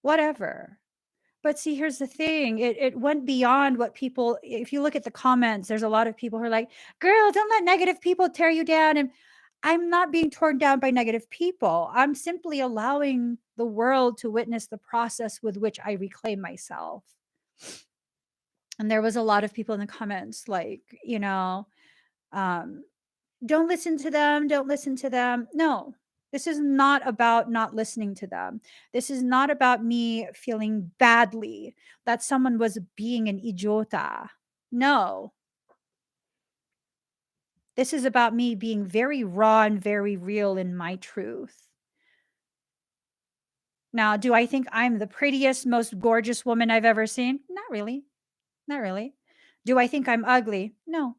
A: Whatever. But see, here's the thing. It went beyond what people, if you look at the comments, there's a lot of people who are like, girl, don't let negative people tear you down. And I'm not being torn down by negative people. I'm simply allowing the world to witness the process with which I reclaim myself. And there was a lot of people in the comments like, um, don't listen to them. Don't listen to them. No, this is not about not listening to them. This is not about me feeling badly that someone was being an idiota. No. This is about me being very raw and very real in my truth. Now, do I think I'm the prettiest, most gorgeous woman I've ever seen? Not really. Not really. Do I think I'm ugly? No.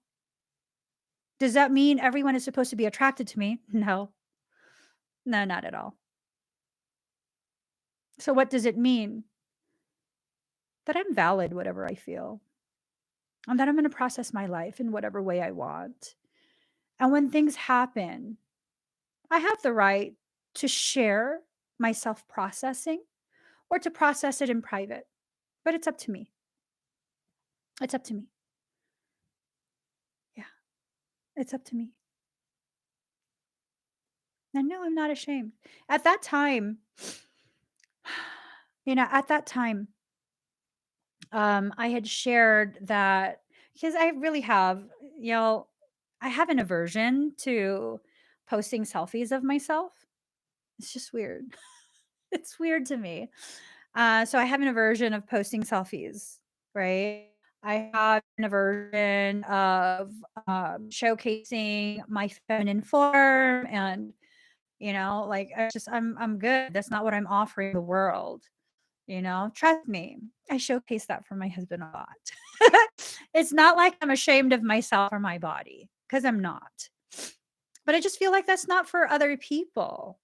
A: Does that mean everyone is supposed to be attracted to me? No. No, not at all. So what does it mean? That I'm valid, whatever I feel, and that I'm going to process my life in whatever way I want. And when things happen, I have the right to share my self processing or to process it in private. But it's up to me. It's up to me. Yeah, it's up to me. And no, I'm not ashamed. At that time, at that time, I had shared that because I really have, I have an aversion to posting selfies of myself. It's just weird. It's weird to me. So I have an aversion of posting selfies, right? I have an aversion of showcasing my feminine form, and like I'm good. That's not what I'm offering the world. Trust me, I showcase that for my husband a lot. It's not like I'm ashamed of myself or my body, because I'm not. But I just feel like that's not for other people.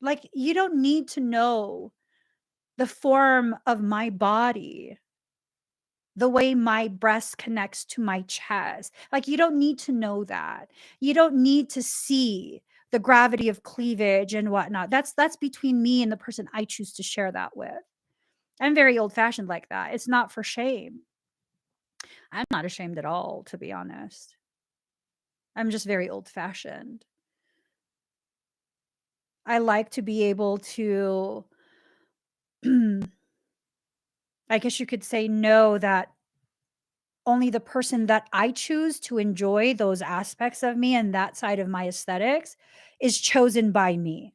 A: Like, you don't need to know the form of my body, the way my breast connects to my chest. Like, you don't need to know that. You don't need to see the gravity of cleavage and whatnot. That's between me and the person I choose to share that with. I'm very old fashioned like that. It's not for shame. I'm not ashamed at all, to be honest. I'm just very old fashioned. I like to be able to, I guess you could say, know that only the person that I choose to enjoy those aspects of me and that side of my aesthetics is chosen by me.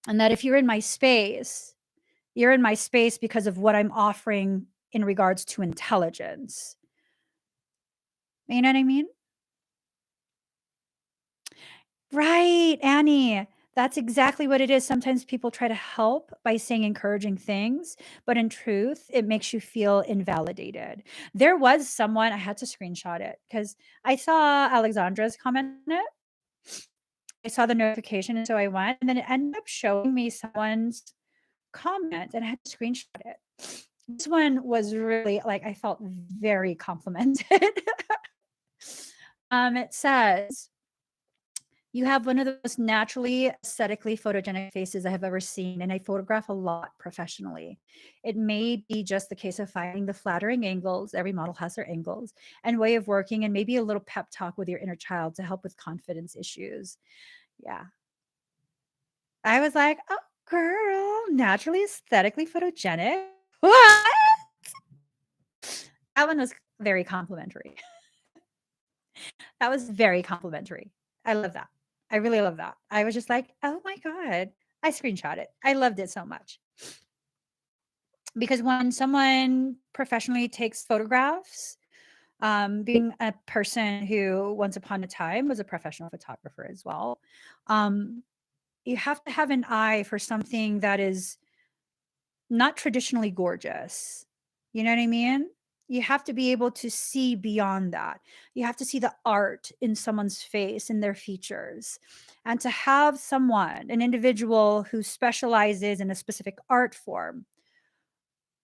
A: And that if you're in my space, you're in my space because of what I'm offering in regards to intelligence. You know what I mean? Right, Annie. That's exactly what it is. Sometimes people try to help by saying encouraging things, but in truth, it makes you feel invalidated. There was someone, I had to screenshot it because I saw Alexandra's comment on it. I saw the notification, and so I went, and then it ended up showing me someone's comment, and I had to screenshot it. This one was really like, I felt very complimented. It says, "You have one of the most naturally aesthetically photogenic faces I have ever seen, and I photograph a lot professionally. It may be just the case of finding the flattering angles. Every model has their angles and way of working, and maybe a little pep talk with your inner child to help with confidence issues." Yeah. I was like, "Oh, girl, naturally aesthetically photogenic." What? That one was very complimentary. That was very complimentary. I love that. I really love that. I was just like, "Oh my god." I screenshot it. I loved it so much. Because when someone professionally takes photographs, being a person who once upon a time was a professional photographer as well, um, you have to have an eye for something that is not traditionally gorgeous. You know what I mean? You have to be able to see beyond that. You have to see the art in someone's face, in their features. And to have someone, an individual who specializes in a specific art form,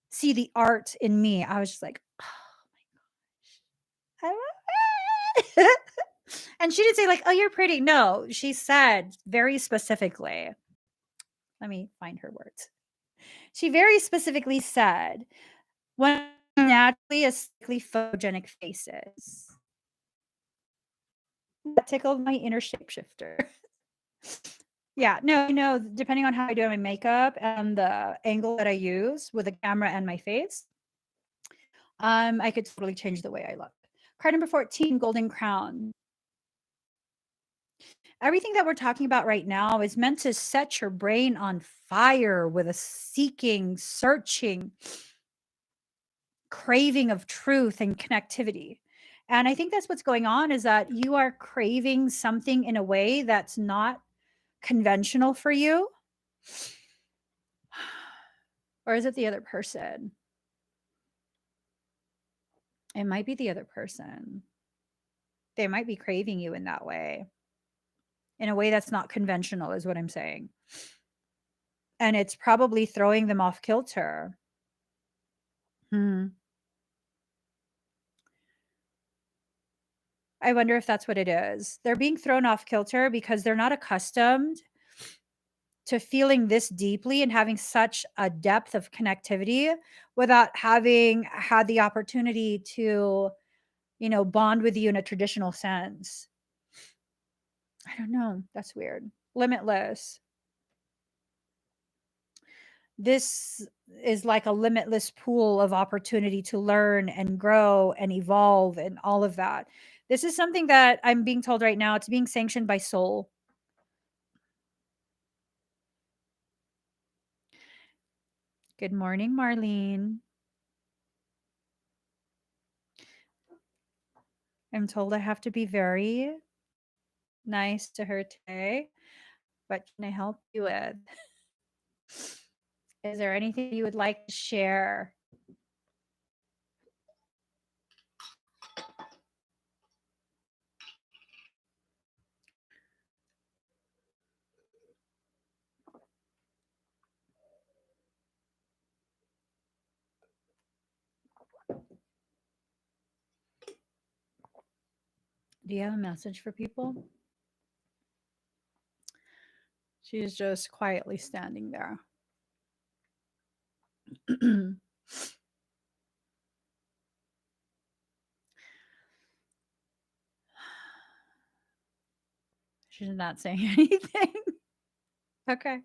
A: see the art in me, I was just like, oh my gosh, I love it. And she didn't say, like, oh, you're pretty. No, she said very specifically, let me find her words. She very specifically said, "One naturally aesthetically photogenic faces." That tickled my inner shapeshifter. Yeah, no, depending on how I do my makeup and the angle that I use with the camera and my face, I could totally change the way I look. Card number 14, Golden Crown. Everything that we're talking about right now is meant to set your brain on fire with a seeking, searching, craving of truth and connectivity. And I think that's what's going on, is that you are craving something in a way that's not conventional for you. Or is it the other person? It might be the other person. They might be craving you in that way, in a way that's not conventional, is what I'm saying. And it's probably throwing them off kilter. I wonder if that's what it is. They're being thrown off kilter because they're not accustomed to feeling this deeply and having such a depth of connectivity without having had the opportunity to, bond with you in a traditional sense. I don't know. That's weird. Limitless. This is like a limitless pool of opportunity to learn and grow and evolve and all of that. This is something that I'm being told right now. It's being sanctioned by soul. Good morning, Marlene. I'm told I have to be very nice to her today. What can I help you with? Is there anything you would like to share? Do you have a message for people? She's just quietly standing there. She's not saying anything. Okay.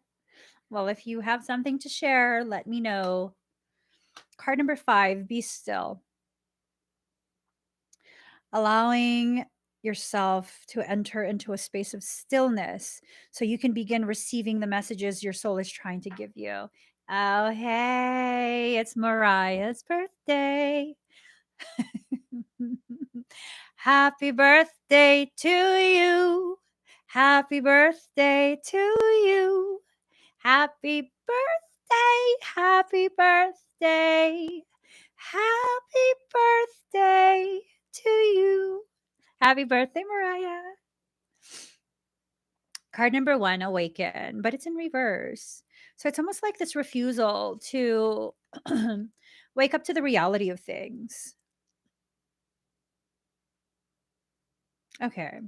A: Well, if you have something to share, let me know. Card number 5, be still. Allowing yourself to enter into a space of stillness so you can begin receiving the messages your soul is trying to give you. Oh, hey, it's Mariah's birthday. Happy birthday to you. Happy birthday to you. Happy birthday. Happy birthday. Happy birthday to you. Happy birthday, Mariah. Card number 1, awaken, but it's in reverse. So it's almost like this refusal to wake up to the reality of things. Okay.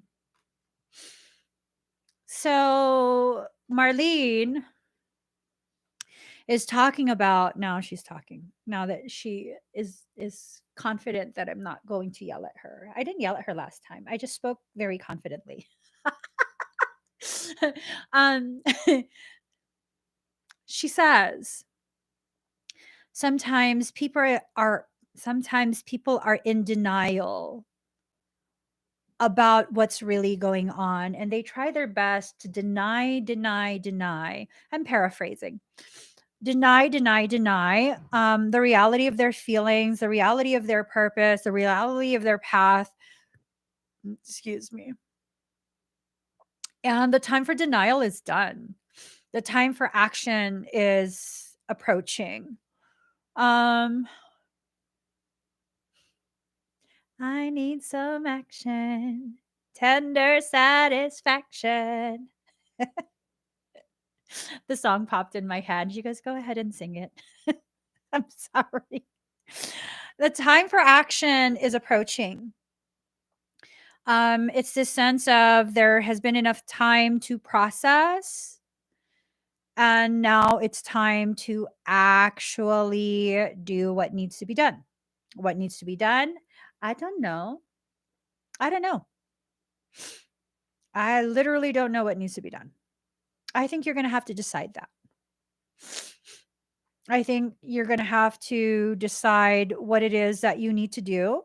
A: So Marlene is talking about, now she's talking now that she is confident that I'm not going to yell at her. I didn't yell at her last time. I just spoke very confidently. um she says sometimes people are in denial about what's really going on, and they try their best to deny. I'm paraphrasing. Deny the reality of their feelings, the reality of their purpose, the reality of their path. Excuse me. And the time for denial is done. The time for action is approaching. I need some action, tender satisfaction. The song popped in my head. You guys go ahead and sing it. I'm sorry. The time for action is approaching. It's this sense of there has been enough time to process, and now it's time to actually do what needs to be done. What needs to be done? I don't know. I don't know. I literally don't know what needs to be done. I think you're going to have to decide that. I think you're going to have to decide what it is that you need to do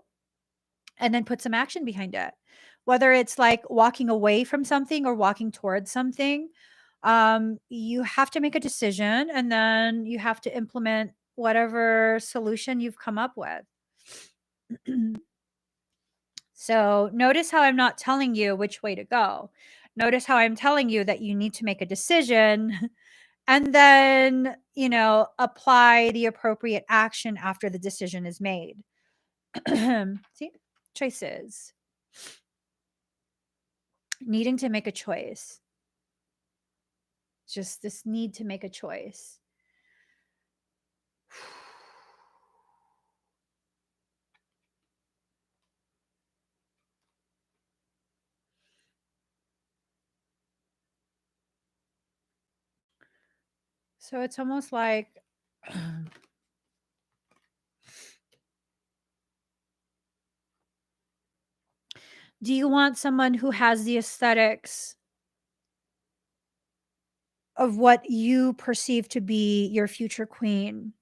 A: and then put some action behind it. Whether it's like walking away from something or walking towards something, you have to make a decision and then you have to implement whatever solution you've come up with. So notice how I'm not telling you which way to go. Notice how I'm telling you that you need to make a decision and then, apply the appropriate action after the decision is made. See, choices. Needing to make a choice. Just this need to make a choice. So it's almost like do you want someone who has the aesthetics of what you perceive to be your future queen?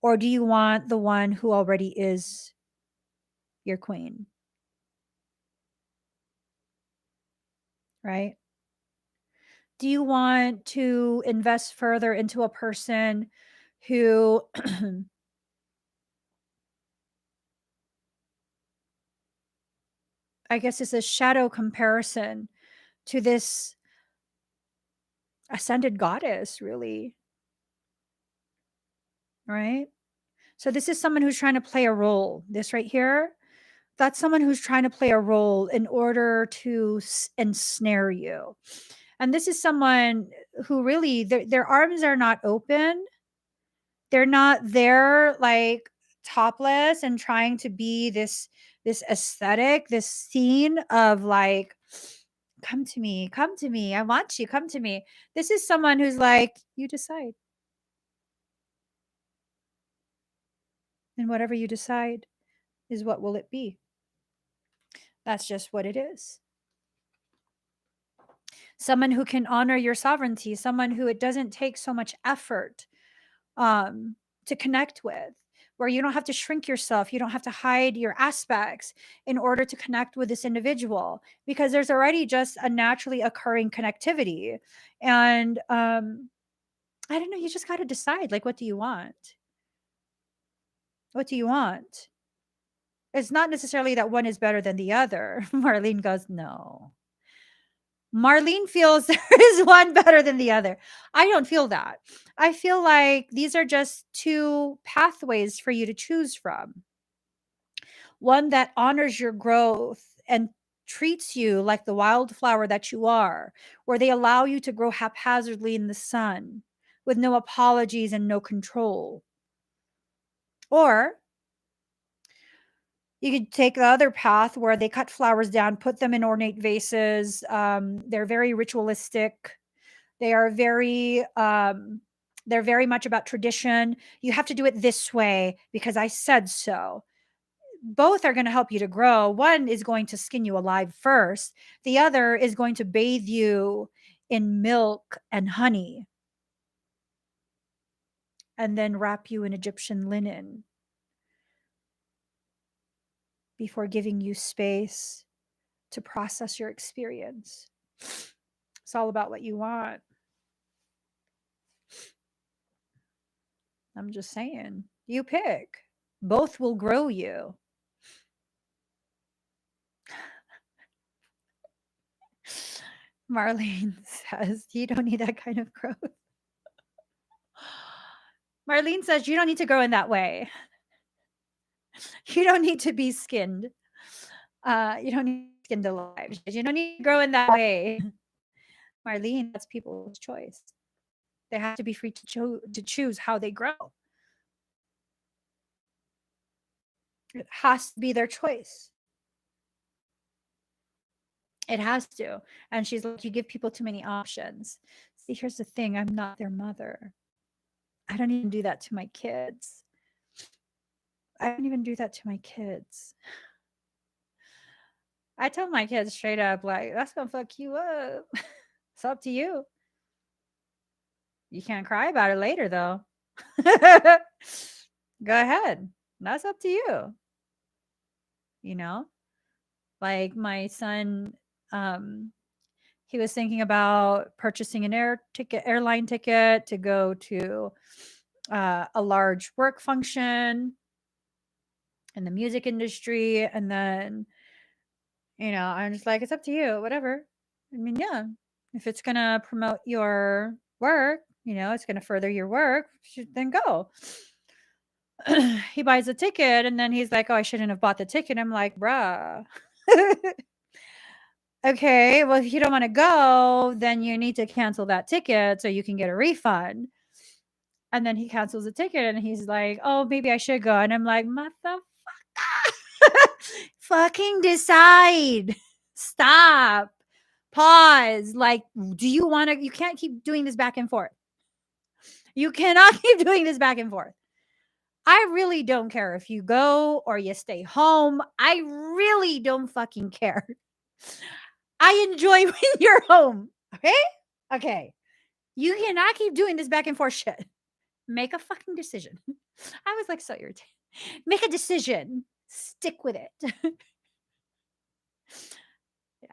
A: Or do you want the one who already is your queen? Right? Do you want to invest further into a person who I guess is a shadow comparison to this ascended goddess, really? Right? So this is someone who's trying to play a role. This right here, that's someone who's trying to play a role in order to ensnare you. And this is someone who really their arms are not open. They're not there like topless and trying to be this aesthetic, this scene of like, come to me, I want you, come to me. This is someone who's like, you decide. And whatever you decide is what will it be. That's just what it is. someone who can honor your sovereignty, someone who it doesn't take so much effort um, to connect with, where you don't have to shrink yourself, you don't have to hide your aspects in order to connect with this individual, because there's already just a naturally occurring connectivity. And I don't know, you just got to decide, like, what do you want? What do you want? It's not necessarily that one is better than the other. Marlene goes, no. Marlene feels there is one better than the other. I don't feel that. I feel like these are just two pathways for you to choose from. One that honors your growth and treats you like the wildflower that you are, where they allow you to grow haphazardly in the sun with no apologies and no control. Or you could take the other path where they cut flowers down, put them in ornate vases. They're very ritualistic. They are they're very much about tradition. You have to do it this way because I said so. Both are going to help you to grow. One is going to skin you alive first. The other is going to bathe you in milk and honey and then wrap you in Egyptian linen before giving you space to process your experience. It's all about what you want. I'm just saying, you pick. Both will grow you. Marlene says, you don't need that kind of growth. Marlene says, you don't need to grow in that way. You don't need to be skinned. You don't need to be skinned alive. You don't need to grow in that way. Marlene, that's people's choice. They have to be free to choose how they grow. It has to be their choice. It has to. And she's like, you give people too many options. See, here's the thing. I'm not their mother. I don't even do that to my kids. I don't even do that to my kids. I tell my kids straight up, like, that's going to fuck you up. It's up to you. You can't cry about it later, though. Go ahead. That's up to you. You know? Like my son, he was thinking about purchasing an airline ticket to go to a large work function in the music industry. And then, I'm just like, it's up to you, whatever. I mean, yeah, if it's going to promote your work, it's going to further your work, then go. He buys a ticket and then he's like, oh, I shouldn't have bought the ticket. I'm like, bruh. Okay, well, if you don't want to go, then you need to cancel that ticket so you can get a refund. And then he cancels the ticket and he's like, oh, maybe I should go. And I'm like, motherfucker, fucking decide. Stop. Pause. Like, do you want to? You can't keep doing this back and forth. You cannot keep doing this back and forth. I really don't care if you go or you stay home. I really don't fucking care. I enjoy when you're home. Okay? Okay. You cannot keep doing this back and forth shit. Make a fucking decision. I was like so irritated. Make a decision. Stick with it. Yeah.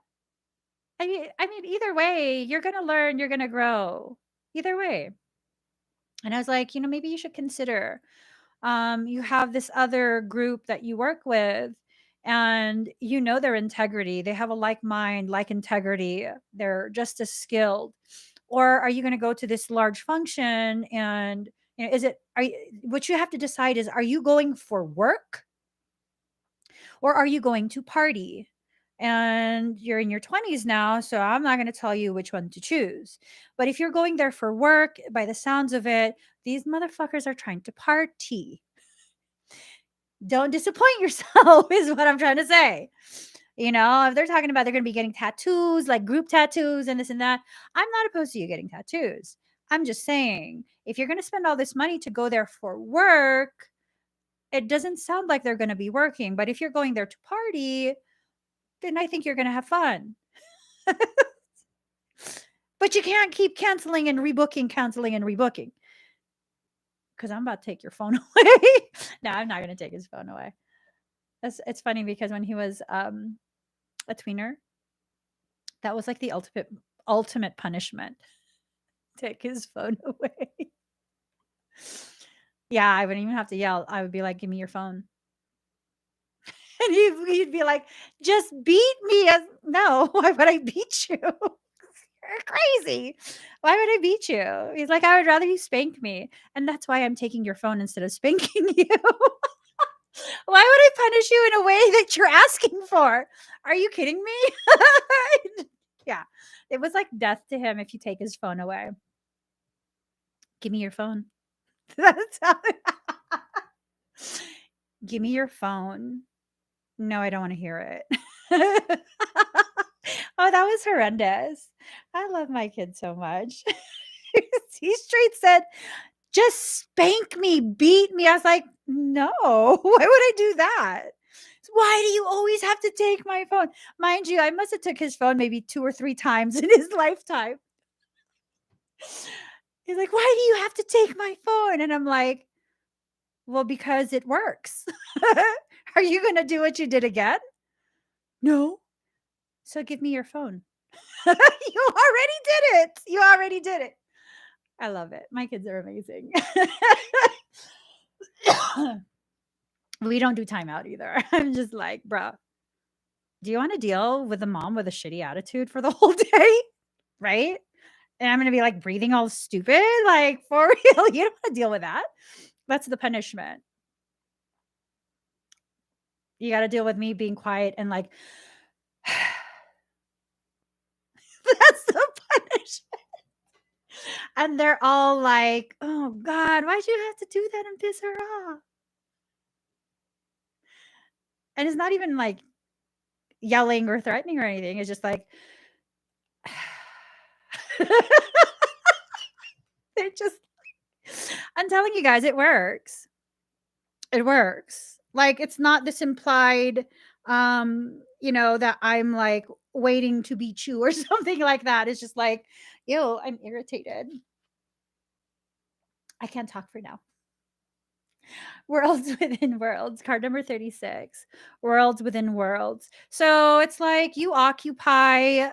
A: I mean, either way, you're gonna learn, you're gonna grow. Either way. And I was like, maybe you should consider. You have this other group that you work with, and their integrity. They have a like mind, like integrity. They're just as skilled. Or are you going to go to this large function and what you have to decide is, are you going for work or are you going to party? And you're in your 20s now, so I'm not going to tell you which one to choose. But if you're going there for work, by the sounds of it, these motherfuckers are trying to party. Don't disappoint yourself is what I'm trying to say. If they're talking about they're going to be getting tattoos, like group tattoos and this and that, I'm not opposed to you getting tattoos. I'm just saying, if you're going to spend all this money to go there for work, it doesn't sound like they're going to be working. But if you're going there to party, then I think you're going to have fun. But you can't keep canceling and rebooking, canceling and rebooking. Because I'm about to take your phone away. No, I'm not going to take his phone away. It's funny because when he was a tweener, that was like the ultimate punishment. Take his phone away. Yeah, I wouldn't even have to yell. I would be like, "Give me your phone." And he'd be like, "Just beat me." No, why would I beat you? You're crazy. Why would I beat you? He's like, "I would rather you spank me." And that's why I'm taking your phone instead of spanking you. Why would I punish you in a way that you're asking for? Are you kidding me? Yeah. It was like death to him if you take his phone away. Give me your phone. That's how Give me your phone. No, I don't want to hear it. Oh, that was horrendous. I love my kid so much. He straight said, "Just spank me, beat me." I was like, "No, why would I do that? Why do you always have to take my phone?" Mind you, I must have took his phone maybe 2 or 3 times in his lifetime. He's like, "Why do you have to take my phone?" And I'm like, "Well, because it works." Are you gonna do what you did again? No. So give me your phone. You already did it. You already did it. I love it. My kids are amazing. We don't do timeout either. I'm just like, "Bruh, do you want to deal with a mom with a shitty attitude for the whole day?" Right? And I'm going to be like breathing all stupid. Like, for real, you don't want to deal with that. That's the punishment. You got to deal with me being quiet and like, that's the punishment. And they're all like, "Oh God, why'd you have to do that and piss her off?" And it's not even like yelling or threatening or anything. It's just like, they're just, I'm telling you guys, it works. It works. Like, it's not this implied, that I'm like waiting to beat you or something like that. It's just like, ew, I'm irritated. I can't talk for now. Worlds within worlds. Card number 36. Worlds within worlds. So it's like you occupy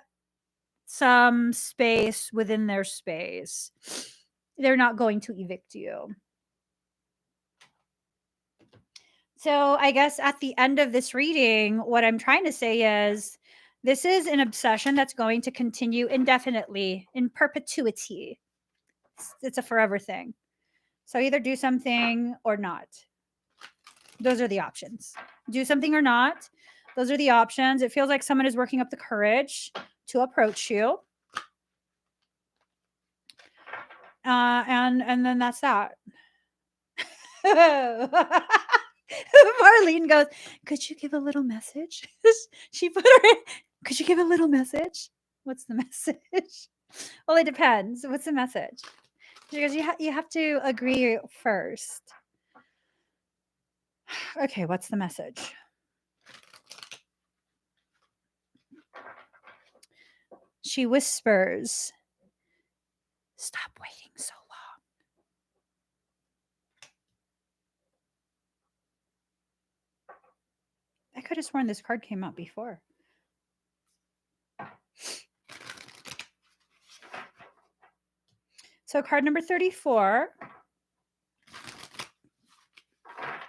A: some space within their space. They're not going to evict you. So I guess at the end of this reading, what I'm trying to say is this is an obsession that's going to continue indefinitely, in perpetuity. It's a forever thing. So either do something or not. Those are the options. Do something or not. Those are the options. It feels like someone is working up the courage to approach you. And then that's that. Marlene goes, "Could you give a little message?" She put her in, "Could you give a little message?" What's the message? Well, it depends. What's the message? She goes, you have to agree first. Okay, what's the message? She whispers, "Stop waiting so long." I could have sworn this card came out before. So card number 34,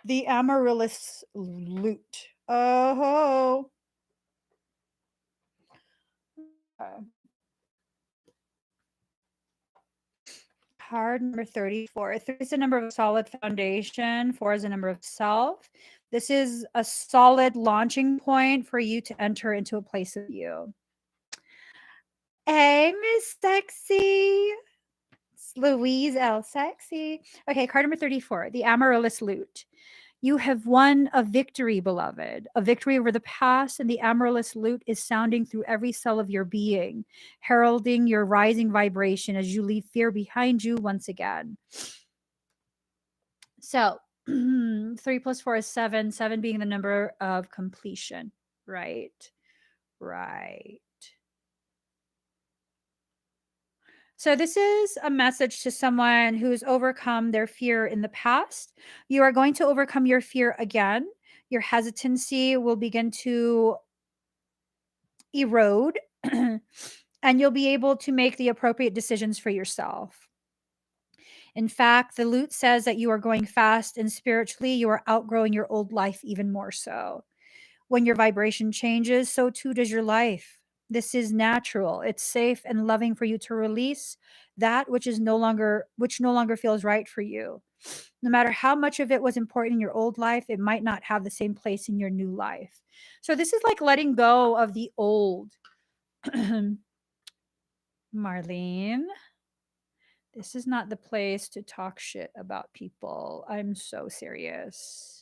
A: the Amaryllis Lute. Oh. Okay. Card number 34. 3 is a number of solid foundation. 4 is a number of self. This is a solid launching point for you to enter into a place of you. Hey, Miss Sexy. It's Louise L. Sexy. Okay, card number 34, the Amaryllis Lute. You have won a victory, beloved, a victory over the past, and the Amaryllis Lute is sounding through every cell of your being, heralding your rising vibration as you leave fear behind you once again. So 3 plus 4 is 7, 7 being the number of completion, right? Right. So this is a message to someone who's overcome their fear in the past. You are going to overcome your fear again. Your hesitancy will begin to erode and you'll be able to make the appropriate decisions for yourself. In fact, the lute says that you are going fast and spiritually you are outgrowing your old life even more so. When your vibration changes, so too does your life. This is natural. It's safe and loving for you to release that which no longer feels right for you. No matter how much of it was important in your old life, it might not have the same place in your new life. So this is like letting go of the old. Marlene, this is not the place to talk shit about people. I'm so serious.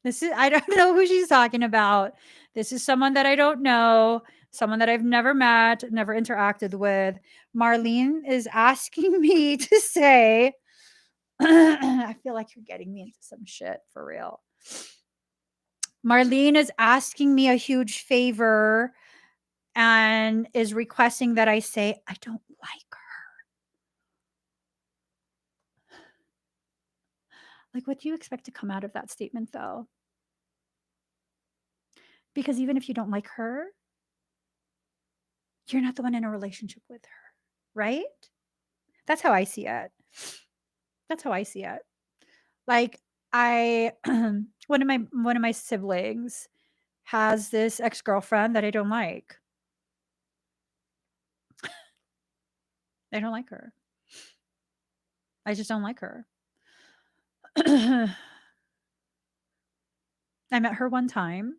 A: This is I don't know who she's talking about. This is someone that I don't know, someone that I've never met, never interacted with. Marlene is asking me to say I feel like you're getting me into some shit for real. Marlene is asking me a huge favor and is requesting that I say I don't like her. Like, what do you expect to come out of that statement, though? Because even if you don't like her, you're not the one in a relationship with her, right? That's how I see it. That's how I see it. Like, I one of my siblings has this ex-girlfriend that I don't like. I don't like her. I just don't like her. I met her one time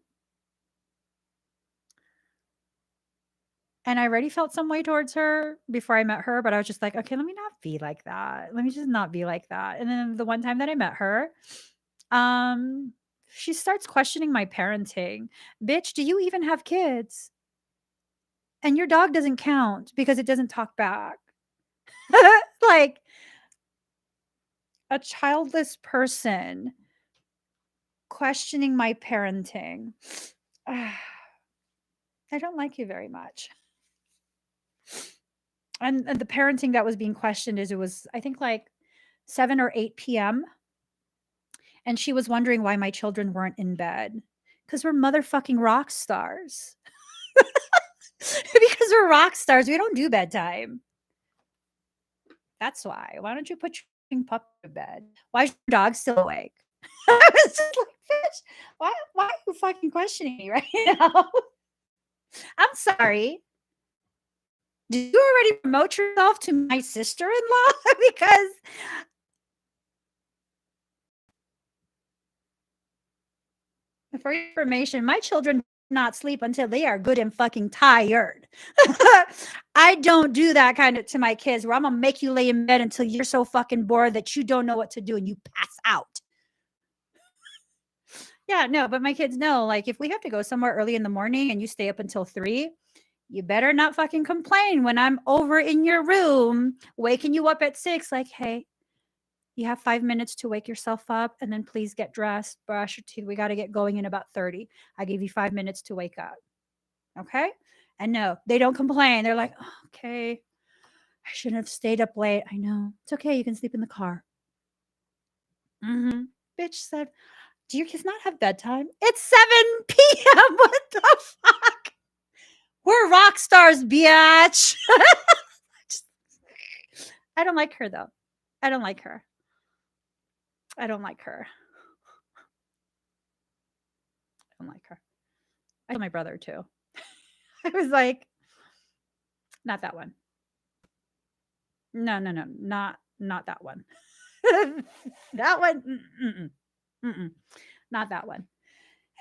A: and I already felt some way towards her before I met her, but I was just like, okay, let me not be like that. Let me just not be like that. And then the one time that I met her, um, she starts questioning my parenting. Bitch, do you even have kids? And your dog doesn't count because it doesn't talk back. Like a childless person questioning my parenting. I don't like you very much. And the parenting that was being questioned is it was, I think, like 7 or 8 p.m. And she was wondering why my children weren't in bed. Because we're motherfucking rock stars. Because we're rock stars. We don't do bedtime. That's why. Why don't you put your puppy to bed? Why is your dog still awake? I was just like, bitch, why are you fucking questioning me right now? I'm sorry. Did you already promote yourself to my sister-in-law? Because for your information, my children not sleep until they are good and fucking tired. I don't do that kind of to my kids where I'm gonna make you lay in bed until you're so fucking bored that you don't know what to do and you pass out. Yeah, no, but my kids know, like, if we have to go somewhere early in the morning and you stay up until 3, you better not fucking complain when I'm over in your room waking you up at 6 like, "Hey, you have 5 minutes to wake yourself up and then please get dressed, brush your teeth. We got to get going in about 30. I gave you 5 minutes to wake up." Okay? And no, they don't complain. They're like, "Oh, okay. I shouldn't have stayed up late." I know. It's okay. You can sleep in the car. Mhm. Bitch said, "Do your kids not have bedtime?" It's 7 p.m. What the fuck? We're rock stars, bitch. I don't like her though. I don't like her. I don't like her. I don't like her. I told my brother too. I was like, not that one. No, no, no, not that one. That one, mm-mm, not that one.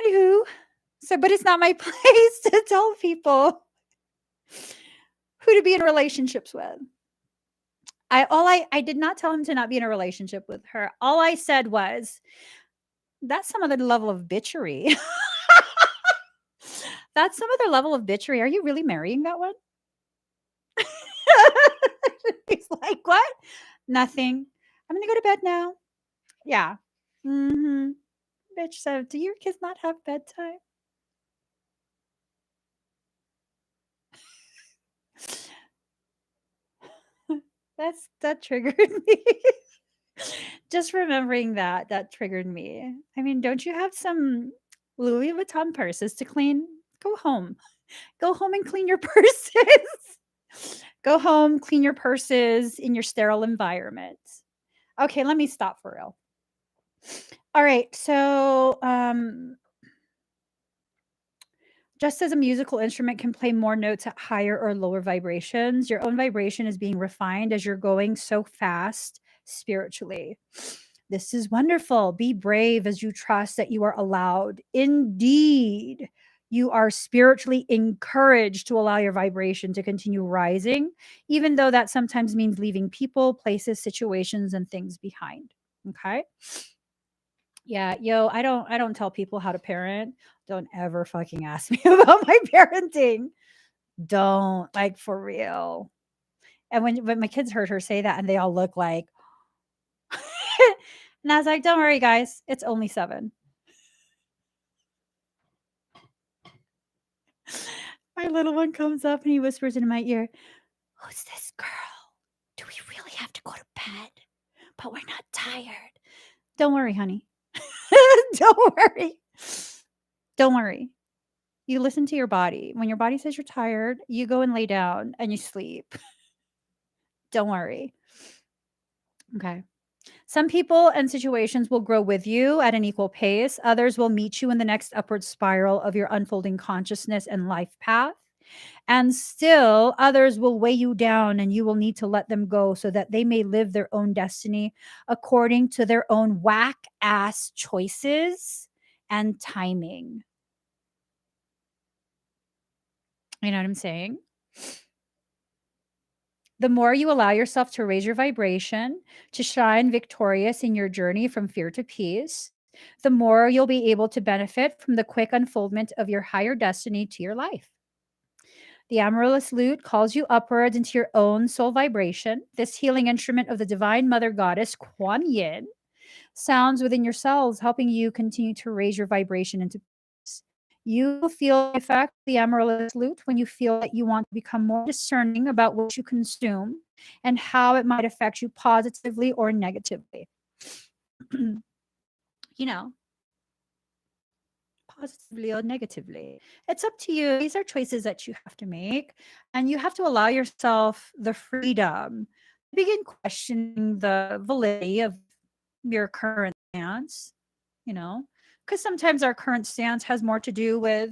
A: Anywho, so but it's not my place to tell people who to be in relationships with. I did not tell him to not be in a relationship with her. All I said was, "That's some other level of bitchery." That's some other level of bitchery. Are you really marrying that one? He's like, "What? Nothing. I'm gonna go to bed now." Yeah. Mhm. Bitch said, "Do your kids not have bedtime?" That triggered me. Just remembering that triggered me. I mean, don't you have some Louis Vuitton purses to clean? Go home. Go home and clean your purses. Go home, clean your purses in your sterile environment. Okay, let me stop for real. All right, so just as a musical instrument can play more notes at higher or lower vibrations, your own vibration is being refined as you're going so fast spiritually. This is wonderful. Be brave as you trust that you are allowed. Indeed, you are spiritually encouraged to allow your vibration to continue rising, even though that sometimes means leaving people, places, situations, and things behind. Okay. Yeah, yo, I don't tell people how to parent. Don't ever fucking ask me about my parenting. Don't, like, for real. And when my kids heard her say that and they all look like and I was like, "Don't worry, guys. It's only 7." My little one comes up and he whispers into my ear, "Who's this girl? Do we really have to go to bed? But we're not tired." Don't worry, honey. Don't worry. Don't worry. You listen to your body. When your body says you're tired, you go and lay down and you sleep. Don't worry. Okay. Some people and situations will grow with you at an equal pace. Others will meet you in the next upward spiral of your unfolding consciousness and life path. And still, others will weigh you down and you will need to let them go so that they may live their own destiny according to their own whack ass choices and timing. You know what I'm saying? The more you allow yourself to raise your vibration, to shine victorious in your journey from fear to peace, the more you'll be able to benefit from the quick unfoldment of your higher destiny to your life. The amaryllis lute calls you upwards into your own soul vibration. This healing instrument of the divine mother goddess, Kuan Yin, sounds within your cells, helping you continue to raise your vibration into peace. You feel the effect of the amaryllis lute when you feel that you want to become more discerning about what you consume and how it might affect you positively or negatively. you know, positively or negatively. It's up to you. These are choices that you have to make, and you have to allow yourself the freedom to begin questioning the validity of your current stance, you know, because sometimes our current stance has more to do with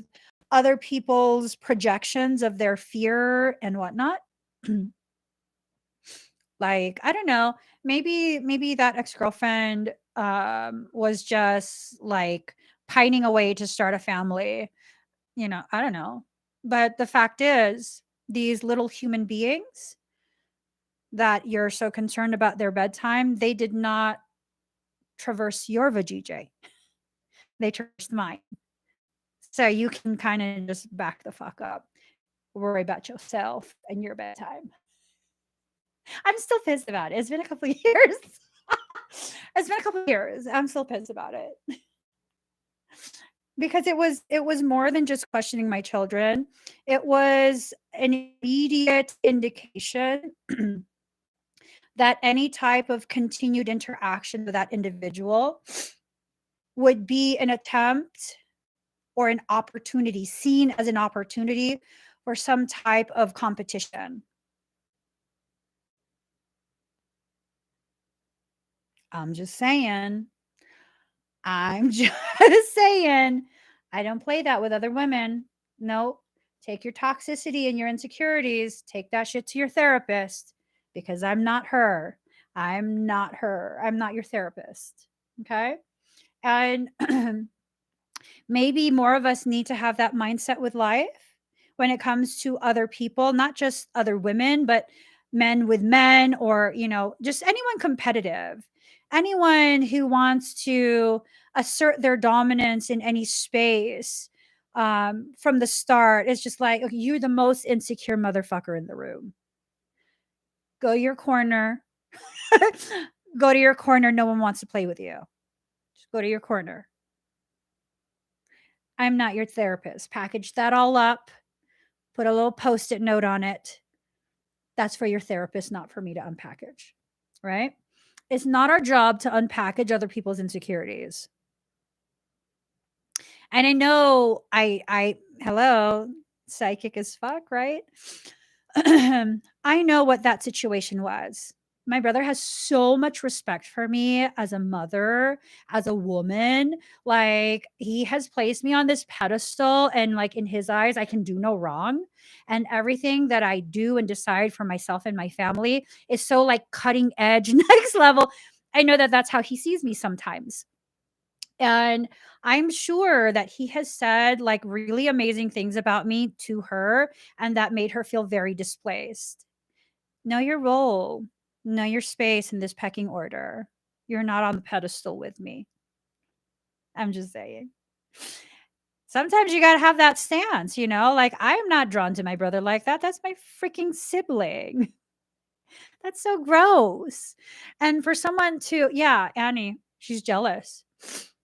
A: other people's projections of their fear and whatnot. Like, I don't know, maybe that ex-girlfriend was just like pining away to start a family, I don't know. But the fact is, these little human beings that you're so concerned about their bedtime, they did not traverse your vajayjay. They traversed mine. So you can kind of just back the fuck up. Worry about yourself and your bedtime. I'm still pissed about it. It's been a couple of years. It's been a couple of years. I'm still pissed about it. Because it was more than just questioning my children. It was an immediate indication that any type of continued interaction with that individual would be an attempt or an opportunity, seen as an opportunity for some type of competition. I'm just saying. I'm just saying. I don't play that with other women. Nope. Take your toxicity and your insecurities, take that shit to your therapist because I'm not her. I'm not her. I'm not your therapist. Okay. And maybe more of us need to have that mindset with life when it comes to other people, not just other women, but men with men or, just anyone competitive, anyone who wants to assert their dominance in any space from the start. It's just like, okay, you're the most insecure motherfucker in the room. Go your corner. Go to your corner. No one wants to play with you. Just go to your corner. I'm not your therapist. Package that all up, put a little post-it note on it. That's for your therapist, not for me to unpackage, right? It's not our job to unpackage other people's insecurities. And I know I hello, psychic as fuck, right? I know what that situation was. My brother has so much respect for me as a mother, as a woman. Like, he has placed me on this pedestal, and like in his eyes, I can do no wrong. And everything that I do and decide for myself and my family is so like cutting edge, next level. I know that that's how he sees me sometimes. And I'm sure that he has said like really amazing things about me to her, and that made her feel very displaced. Know your role, know your space in this pecking order. You're not on the pedestal with me. I'm just saying. Sometimes you got to have that stance, you know? Like, I am not drawn to my brother like that. That's my freaking sibling. That's so gross. And for someone to, yeah, Annie, she's jealous.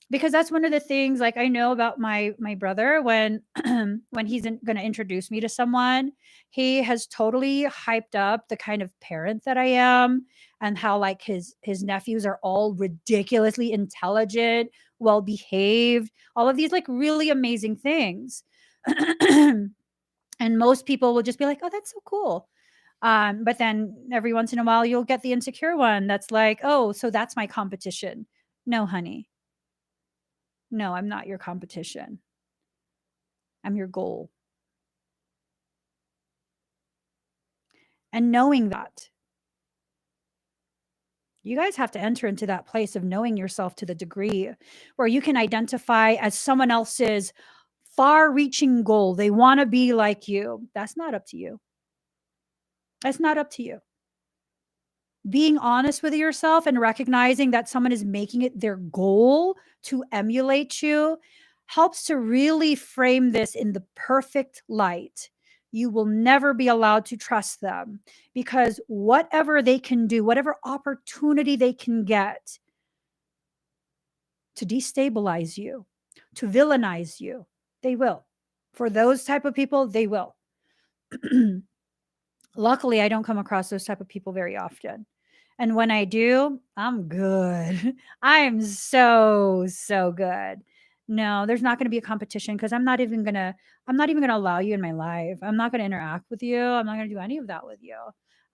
A: Because that's one of the things like I know about my brother when when he's going to introduce me to someone, he has totally hyped up the kind of parent that I am, and how like his nephews are all ridiculously intelligent, well behaved, all of these like really amazing things. And most people will just be like, "Oh, that's so cool." But then every once in a while, you'll get the insecure one that's like, "Oh, so that's my competition." No, honey. No, I'm not your competition. I'm your goal. And knowing that, you guys have to enter into that place of knowing yourself to the degree where you can identify as someone else's far reaching goal. They want to be like you. That's not up to you. That's not up to you. Being honest with yourself and recognizing that someone is making it their goal to emulate you helps to really frame this in the perfect light. You will never be allowed to trust them, because whatever they can do, whatever opportunity they can get to destabilize you, to villainize you, they will. For those type of people, they will. Luckily, I don't come across those type of people very often. And when I do, I'm good. I am so, so good. No, there's not going to be a competition, because I'm not even going to allow you in my life. I'm not going to interact with you. I'm not going to do any of that with you.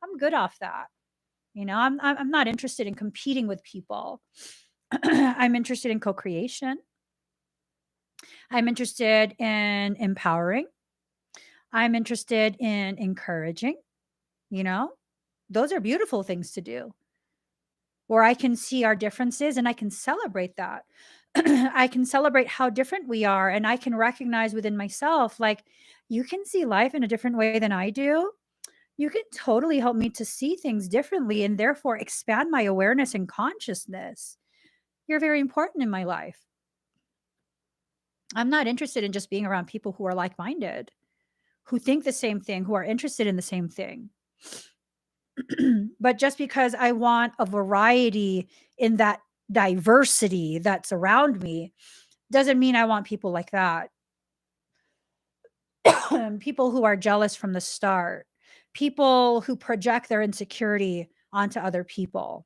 A: I'm good off that. You know, I'm not interested in competing with people. I'm interested in co-creation. I'm interested in empowering. I'm interested in encouraging, you know? Those are beautiful things to do, where I can see our differences and I can celebrate that. I can celebrate how different we are, and I can recognize within myself, like, you can see life in a different way than I do. You can totally help me to see things differently and therefore expand my awareness and consciousness. You're very important in my life. I'm not interested in just being around people who are like minded, who think the same thing, who are interested in the same thing. But just because I want a variety in that diversity that's around me doesn't mean I want people like that. People who are jealous from the start, people who project their insecurity onto other people.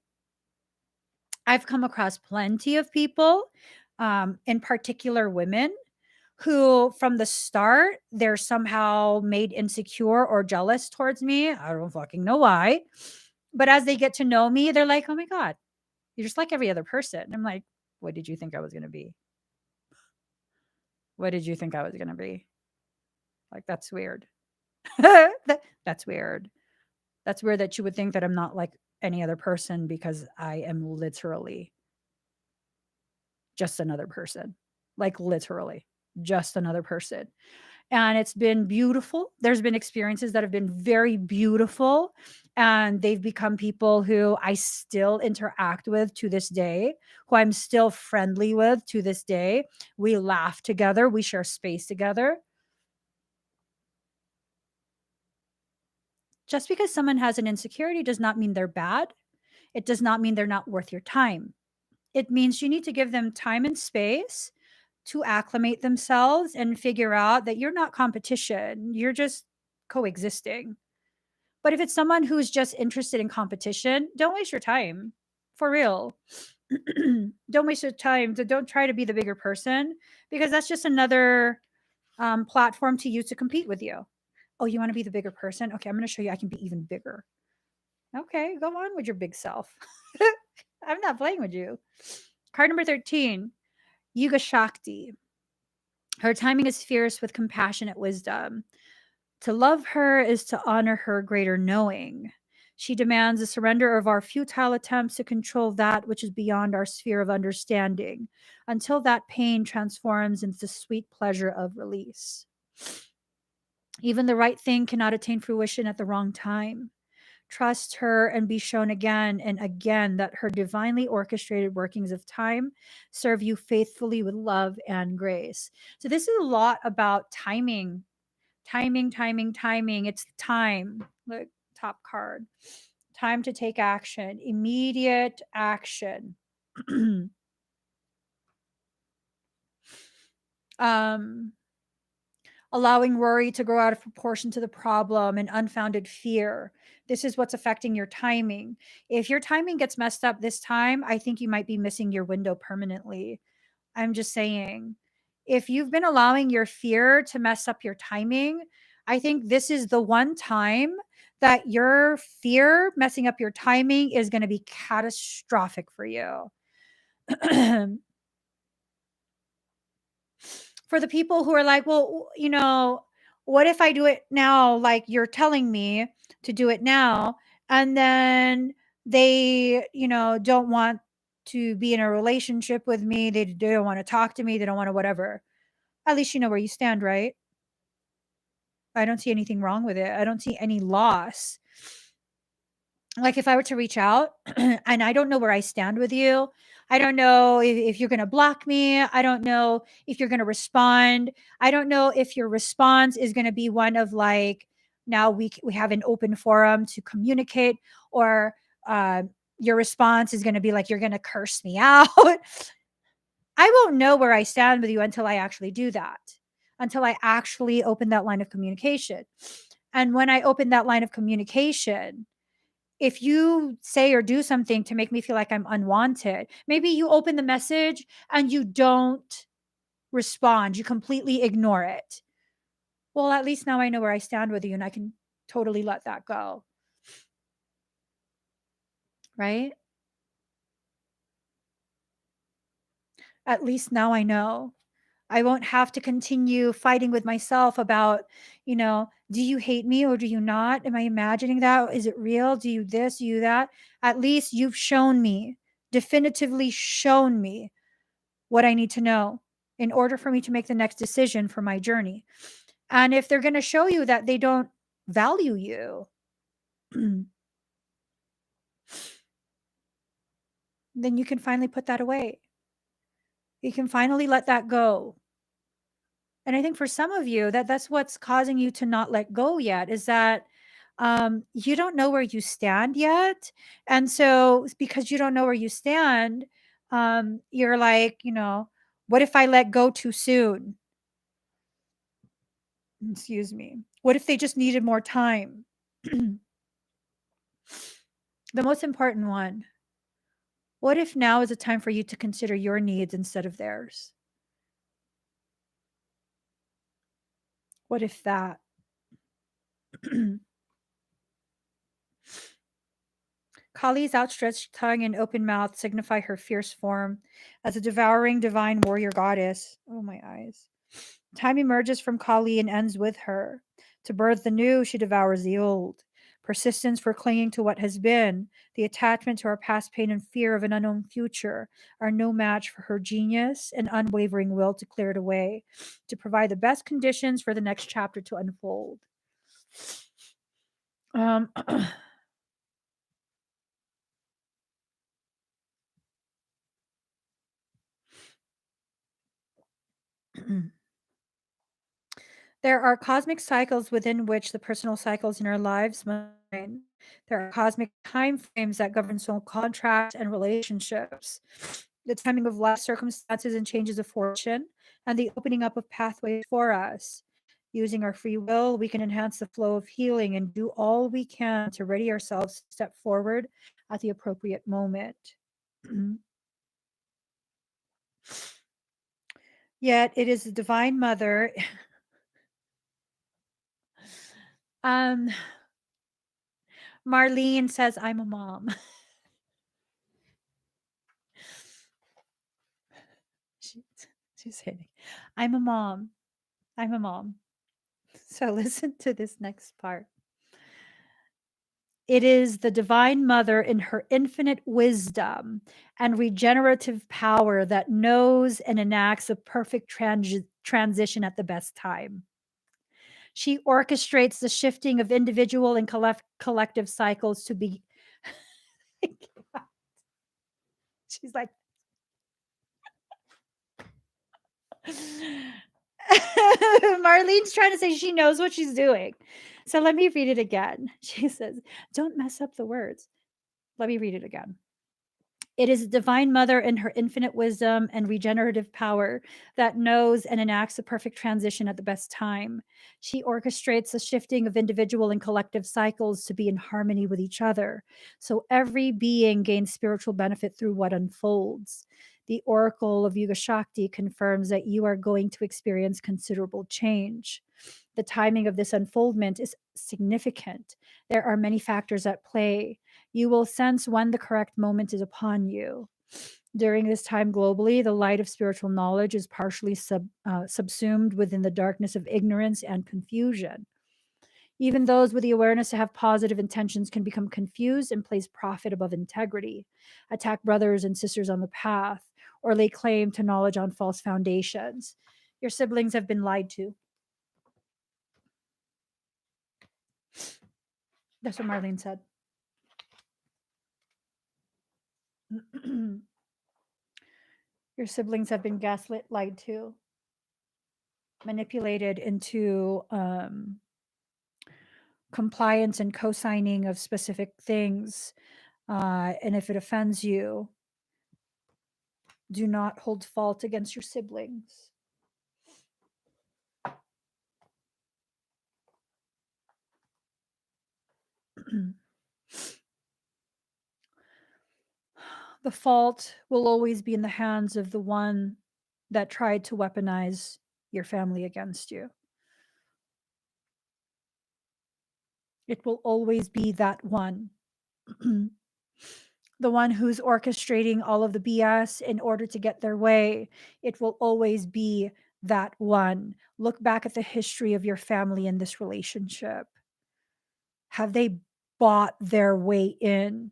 A: I've come across plenty of people, in particular women, who from the start they're somehow made insecure or jealous towards me. I don't fucking know why. But as they get to know me, they're like, "Oh my God, you're just like every other person." I'm like, "What did you think I was gonna be? What did you think I was gonna be?" Like, that's weird. That's weird. That's weird that you would think that I'm not like any other person, because I am literally just another person. Like, literally just another person. And it's been beautiful. There's been experiences that have been very beautiful, and they've become people who I still interact with to this day, who I'm still friendly with to this day. We laugh together, we share space together. Just because someone has an insecurity does not mean they're bad. It does not mean they're not worth your time. It means you need to give them time and space to acclimate themselves and figure out that you're not competition, you're just coexisting. But if it's someone who's just interested in competition, don't waste your time. For real. Don't waste your time. Don't try to be the bigger person, because that's just another platform to use to compete with you. Oh, you want to be the bigger person? Okay, I'm going to show you I can be even bigger. Okay, go on with your big self. I'm not playing with you. Card number 13, Yuga Shakti. Her timing is fierce with compassionate wisdom. To love her is to honor her greater knowing. She demands a surrender of our futile attempts to control that which is beyond our sphere of understanding, until that pain transforms into the sweet pleasure of release. Even the right thing cannot attain fruition at the wrong time. Trust her and be shown again and again that her divinely orchestrated workings of time serve you faithfully with love and grace. So, this is a lot about timing. Timing. It's time. Look, top card. Time to take action, immediate action. um, Allowing worry to grow out of proportion to the problem and unfounded fear. This is what's affecting your timing. If your timing gets messed up this time, I think you might be missing your window permanently. I'm just saying. If you've been allowing your fear to mess up your timing, I think this is the one time that your fear messing up your timing is going to be catastrophic for you. For the people who are like, well, what if I do it now? Like you're telling me to do it now. And then they, don't want to be in a relationship with me. They don't want to talk to me. They don't want to whatever. At least you know where you stand, right? I don't see anything wrong with it. I don't see any loss. Like if I were to reach out and I don't know where I stand with you, I don't know if you're going to block me. I don't know if you're going to respond. I don't know if your response is going to be one of like, now we have an open forum to communicate, or uh, your response is going to be like, you're going to curse me out. I won't know where I stand with you until I actually do that, until I actually open that line of communication. And when I open that line of communication, if you say or do something to make me feel like I'm unwanted, maybe you open the message and you don't respond, you completely ignore it. Well, at least now I know where I stand with you and I can totally let that go. Right? At least now I know. I won't have to continue fighting with myself about, do you hate me or do you not? Am I imagining that? Is it real? Do you this, do you that? At least you've shown me, definitively shown me what I need to know in order for me to make the next decision for my journey. And if they're going to show you that they don't value you, then you can finally put that away. You can finally let that go. And I think for some of you that's what's causing you to not let go yet, is that you don't know where you stand yet. And so because you don't know where you stand, you're like, what if I let go too soon? Excuse me. What if they just needed more time? The most important one. What if now is a time for you to consider your needs instead of theirs? What if that? Kali's outstretched tongue and open mouth signify her fierce form as a devouring divine warrior goddess. Oh, my eyes. Time emerges from Kali and ends with her. To birth the new, she devours the old. Persistence for clinging to what has been, the attachment to our past pain and fear of an unknown future are no match for her genius and unwavering will to clear it away, to provide the best conditions for the next chapter to unfold. There are cosmic cycles within which the personal cycles in our lives must There are cosmic time frames that govern soul contracts and relationships. the timing of life circumstances and changes of fortune, and the opening up of pathways for us. Using our free will, we can enhance the flow of healing and do all we can to ready ourselves to step forward at the appropriate moment. Yet it is the Divine Mother. Marlene says, I'm a mom. She's saying, I'm a mom. I'm a mom. So listen to this next part. It is the Divine Mother in her infinite wisdom and regenerative power that knows and enacts a perfect transition at the best time. She orchestrates the shifting of individual and collective cycles to be. She's like, Marlene's trying to say she knows what she's doing. So let me read it again. She says, don't mess up the words. Let me read it again. It is a Divine Mother in her infinite wisdom and regenerative power that knows and enacts a perfect transition at the best time. She orchestrates the shifting of individual and collective cycles to be in harmony with each other. So every being gains spiritual benefit through what unfolds. The Oracle of Yuga Shakti confirms that you are going to experience considerable change. The timing of this unfoldment is significant. There are many factors at play. You will sense when the correct moment is upon you. During this time globally, the light of spiritual knowledge is partially subsumed within the darkness of ignorance and confusion. Even those with the awareness to have positive intentions can become confused and place profit above integrity, attack brothers and sisters on the path, or lay claim to knowledge on false foundations. Your siblings have been lied to. That's what Marlene said. Your siblings have been gaslit, lied to, manipulated into compliance and co-signing of specific things. And if it offends you, do not hold fault against your siblings. The fault will always be in the hands of the one that tried to weaponize your family against you. It will always be that one. The one who's orchestrating all of the BS in order to get their way. It will always be that one. Look back at the history of your family in this relationship. Have they bought their way in?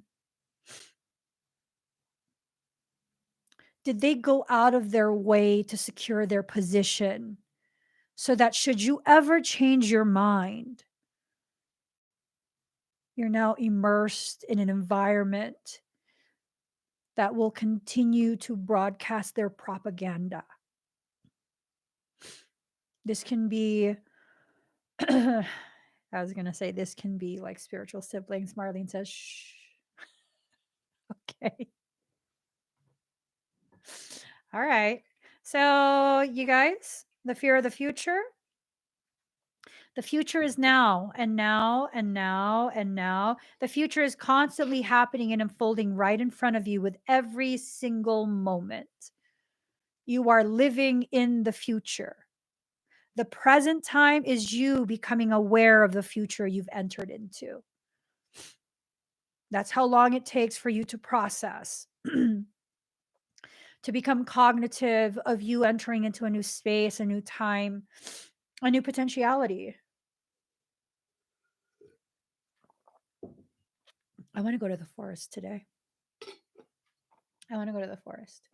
A: Did they go out of their way to secure their position so that should you ever change your mind, you're now immersed in an environment that will continue to broadcast their propaganda? This can be, I was going to say, this can be like spiritual siblings. Marlene says, shh. Okay. All right. So, you guys, the fear of the future. The future is now and now and now and now. The future is constantly happening and unfolding right in front of you with every single moment. You are living in the future. The present time is you becoming aware of the future you've entered into. That's how long it takes for you to process, to become cognitive of you entering into a new space, a new time, a new potentiality. I want to go to the forest today. I want to go to the forest.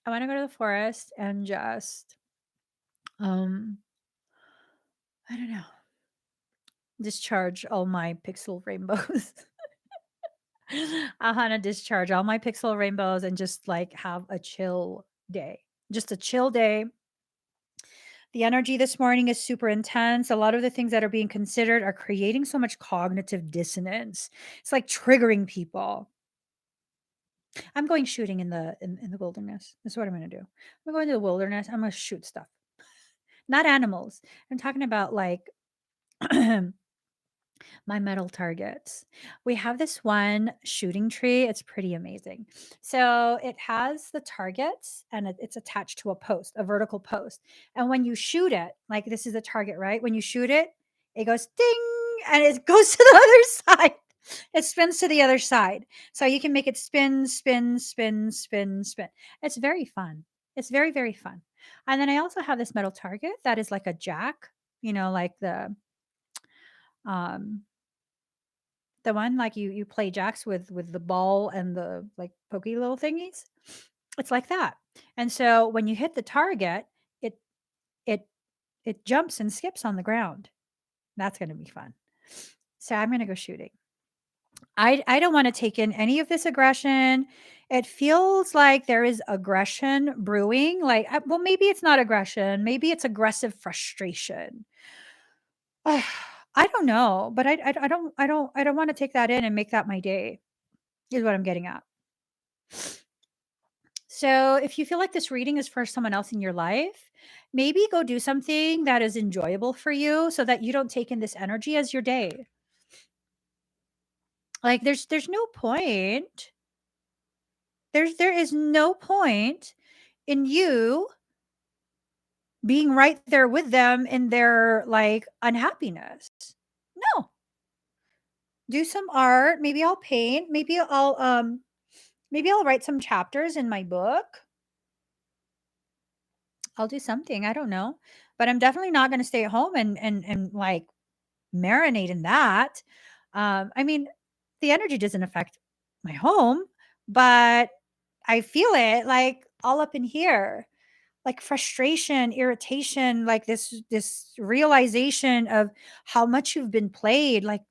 A: I want to go to the forest and just, I don't know, discharge all my pixel rainbows. I want to discharge all my pixel rainbows and just like have a chill day. Just a chill day. The energy this morning is super intense. A lot of the things that are being considered are creating so much cognitive dissonance. It's like triggering people. I'm going shooting in the wilderness. That's what I'm gonna do. I'm going to the wilderness. I'm gonna shoot stuff, not animals. I'm talking about like my metal targets. We have this one shooting tree. It's pretty amazing. So it has the targets and it's attached to a post, a vertical post. And when you shoot it, like this is the target, right? When you shoot it, it goes ding and it goes to the other side. It spins to the other side. So you can make it spin, spin, spin, spin, spin. It's very fun. It's very, very fun. And then I also have this metal target that is like a jack, like um the one like you play jacks with the ball and the like pokey little thingies. It's like that. And so when you hit the target, it it it jumps and skips on the ground. That's going to be fun. So I'm going to go shooting. I don't want to take in any of this aggression. It feels like there is aggression brewing. Like, well, maybe it's not aggression. Maybe it's aggressive frustration. I don't know, but I don't want to take that in and make that my day. Is what I'm getting at. So, if you feel like this reading is for someone else in your life, maybe go do something that is enjoyable for you so that you don't take in this energy as your day. Like there's no point. There is no point in you being right there with them in their like unhappiness. No. Do some art, maybe I'll paint, maybe I'll write some chapters in my book. I'll do something, I don't know. But I'm definitely not gonna stay at home and like marinate in that. I mean, the energy doesn't affect my home, but I feel it like all up in here. Like frustration, irritation, like this realization of how much you've been played. Like,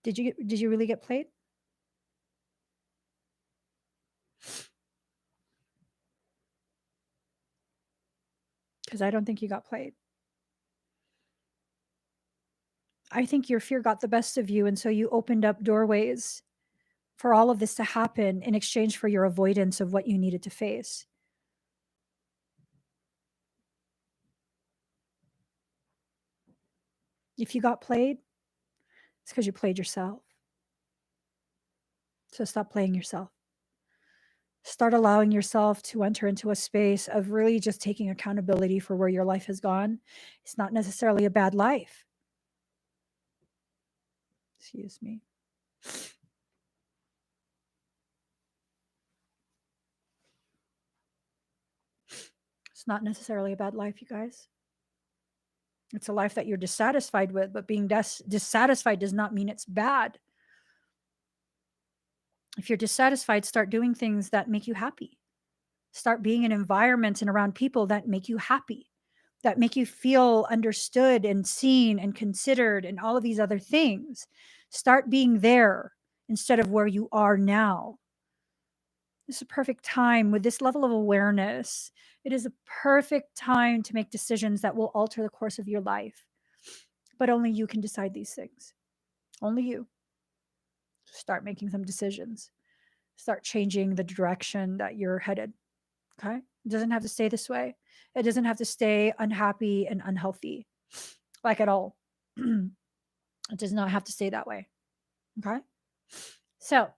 A: did you really get played? Because I don't think you got played. I think your fear got the best of you, and so you opened up doorways for all of this to happen in exchange for your avoidance of what you needed to face. If you got played, it's because you played yourself. So stop playing yourself. Start allowing yourself to enter into a space of really just taking accountability for where your life has gone. It's not necessarily a bad life. Excuse me. It's not necessarily a bad life, you guys. It's a life that you're dissatisfied with, but being dissatisfied does not mean it's bad. If you're dissatisfied, start doing things that make you happy. Start being in environments and around people that make you happy, that make you feel understood and seen and considered and all of these other things. Start being there instead of where you are now. This is a perfect time with this level of awareness. It is a perfect time to make decisions that will alter the course of your life. But only you can decide these things. Only you. Start making some decisions. Start changing the direction that you're headed. Okay? It doesn't have to stay this way. It doesn't have to stay unhappy and unhealthy, like at all. It does not have to stay that way. Okay? So,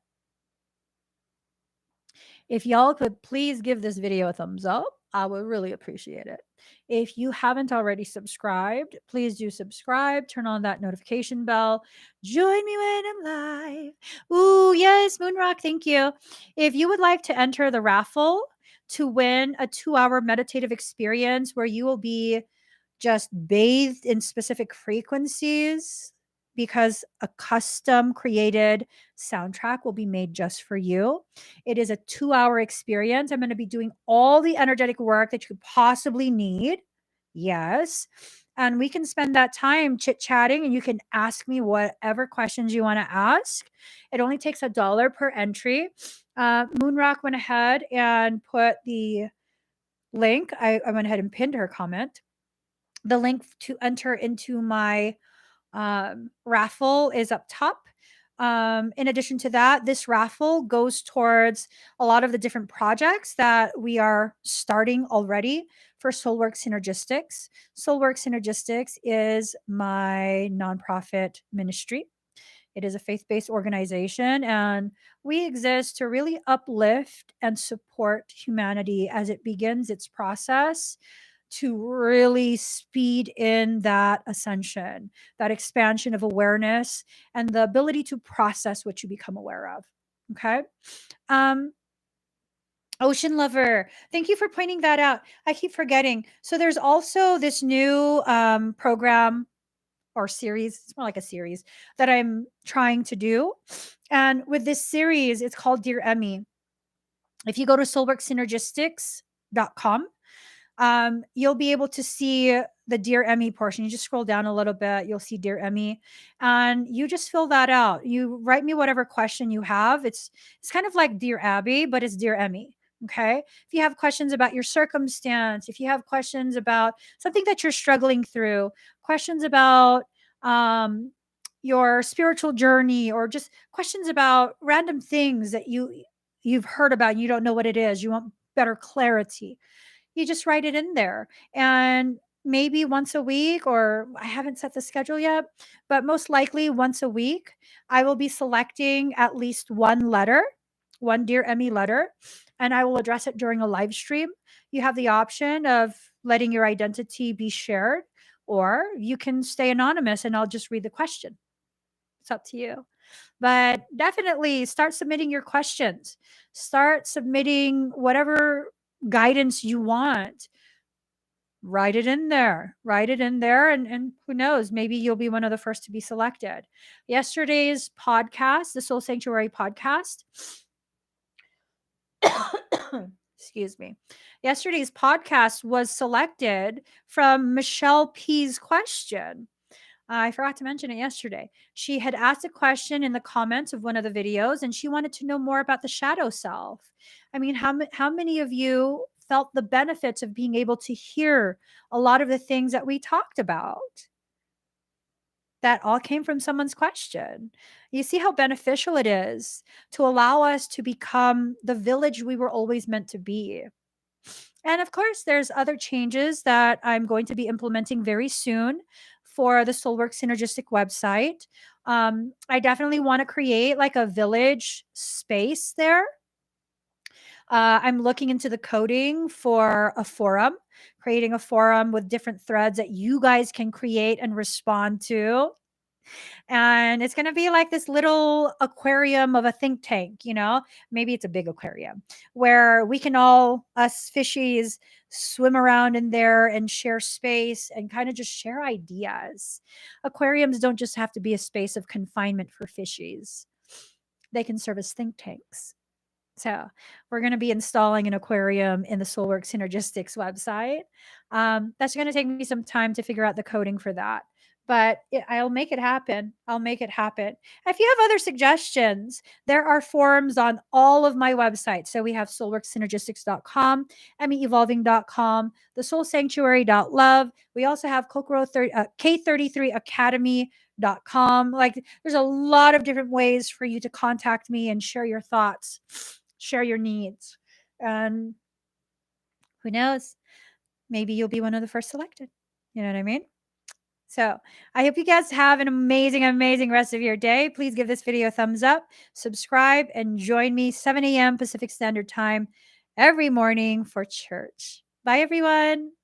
A: if y'all could please give this video a thumbs up, I would really appreciate it. If you haven't already subscribed, please do subscribe. Turn on that notification bell. Join me when I'm live. Ooh, yes, Moonrock, thank you. If you would like to enter the raffle to win a 2-hour meditative experience where you will be just bathed in specific frequencies because a custom created soundtrack will be made just for you. It is a 2-hour experience. I'm going to be doing all the energetic work that you could possibly need. Yes. And we can spend that time chit chatting and you can ask me whatever questions you want to ask. It only takes $1 per entry. Moonrock went ahead and put the link. I went ahead and pinned her comment. The link to enter into my raffle is up top. In addition to that, this raffle goes towards a lot of the different projects that we are starting already for Soulwork Synergistics. Soulwork Synergistics is my nonprofit ministry. It is a faith based organization, and we exist to really uplift and support humanity as it begins its process to really speed in that ascension, that expansion of awareness, and the ability to process what you become aware of. Okay. Um, Ocean Lover, thank you for pointing that out. I keep forgetting. So there's also this new program or series, it's more like a series that I'm trying to do. And with this series, it's called Dear Emmie. If you go to soulworksynergistics.com, you'll be able to see the Dear Emmie portion. You just scroll down a little bit, you'll see Dear Emmie, and you just fill that out. You write me whatever question you have. It's kind of like Dear Abby, but it's Dear Emmie. Okay. If you have questions about your circumstance, if you have questions about something that you're struggling through, questions about um, your spiritual journey, or just questions about random things that you've heard about and you don't know what it is, you want better clarity, you just write it in there. And maybe once a week, or I haven't set the schedule yet, but most likely once a week, I will be selecting at least one letter, one Dear Emmy letter, and I will address it during a live stream. You have the option of letting your identity be shared, or you can stay anonymous and I'll just read the question. It's up to you. But definitely start submitting your questions. Start submitting whatever guidance you want. Write it in there. Write it in there. And who knows, maybe you'll be one of the first to be selected. Yesterday's podcast, the Soul Sanctuary podcast, excuse me. Yesterday's podcast was selected from Michelle P's question. I forgot to mention it yesterday. She had asked a question in the comments of one of the videos, and she wanted to know more about the shadow self. I mean, how many of you felt the benefits of being able to hear a lot of the things that we talked about? That all came from someone's question. You see how beneficial it is to allow us to become the village we were always meant to be. And of course, there's other changes that I'm going to be implementing very soon for the Soulwork Synergistic website. I definitely want to create like a village space there. I'm looking into the coding for a forum, creating a forum with different threads that you guys can create and respond to. And it's going to be like this little aquarium of a think tank, maybe it's a big aquarium where we can all, us fishies, swim around in there and share space and kind of just share ideas. Aquariums don't just have to be a space of confinement for fishies, they can serve as think tanks. So we're going to be installing an aquarium in the Soulwork Synergistics website. That's going to take me some time to figure out the coding for that, but I'll make it happen. I'll make it happen. If you have other suggestions, there are forums on all of my websites. So we have soulworksynergistics.com, emmieevolving.com, the soul sanctuary.love. We also have K33 Academy.com. Like, there's a lot of different ways for you to contact me and share your thoughts, share your needs. And who knows, maybe you'll be one of the first selected. You know what I mean? So I hope you guys have an amazing, amazing rest of your day. Please give this video a thumbs up, subscribe, and join me 7 a.m. Pacific Standard Time every morning for church. Bye, everyone.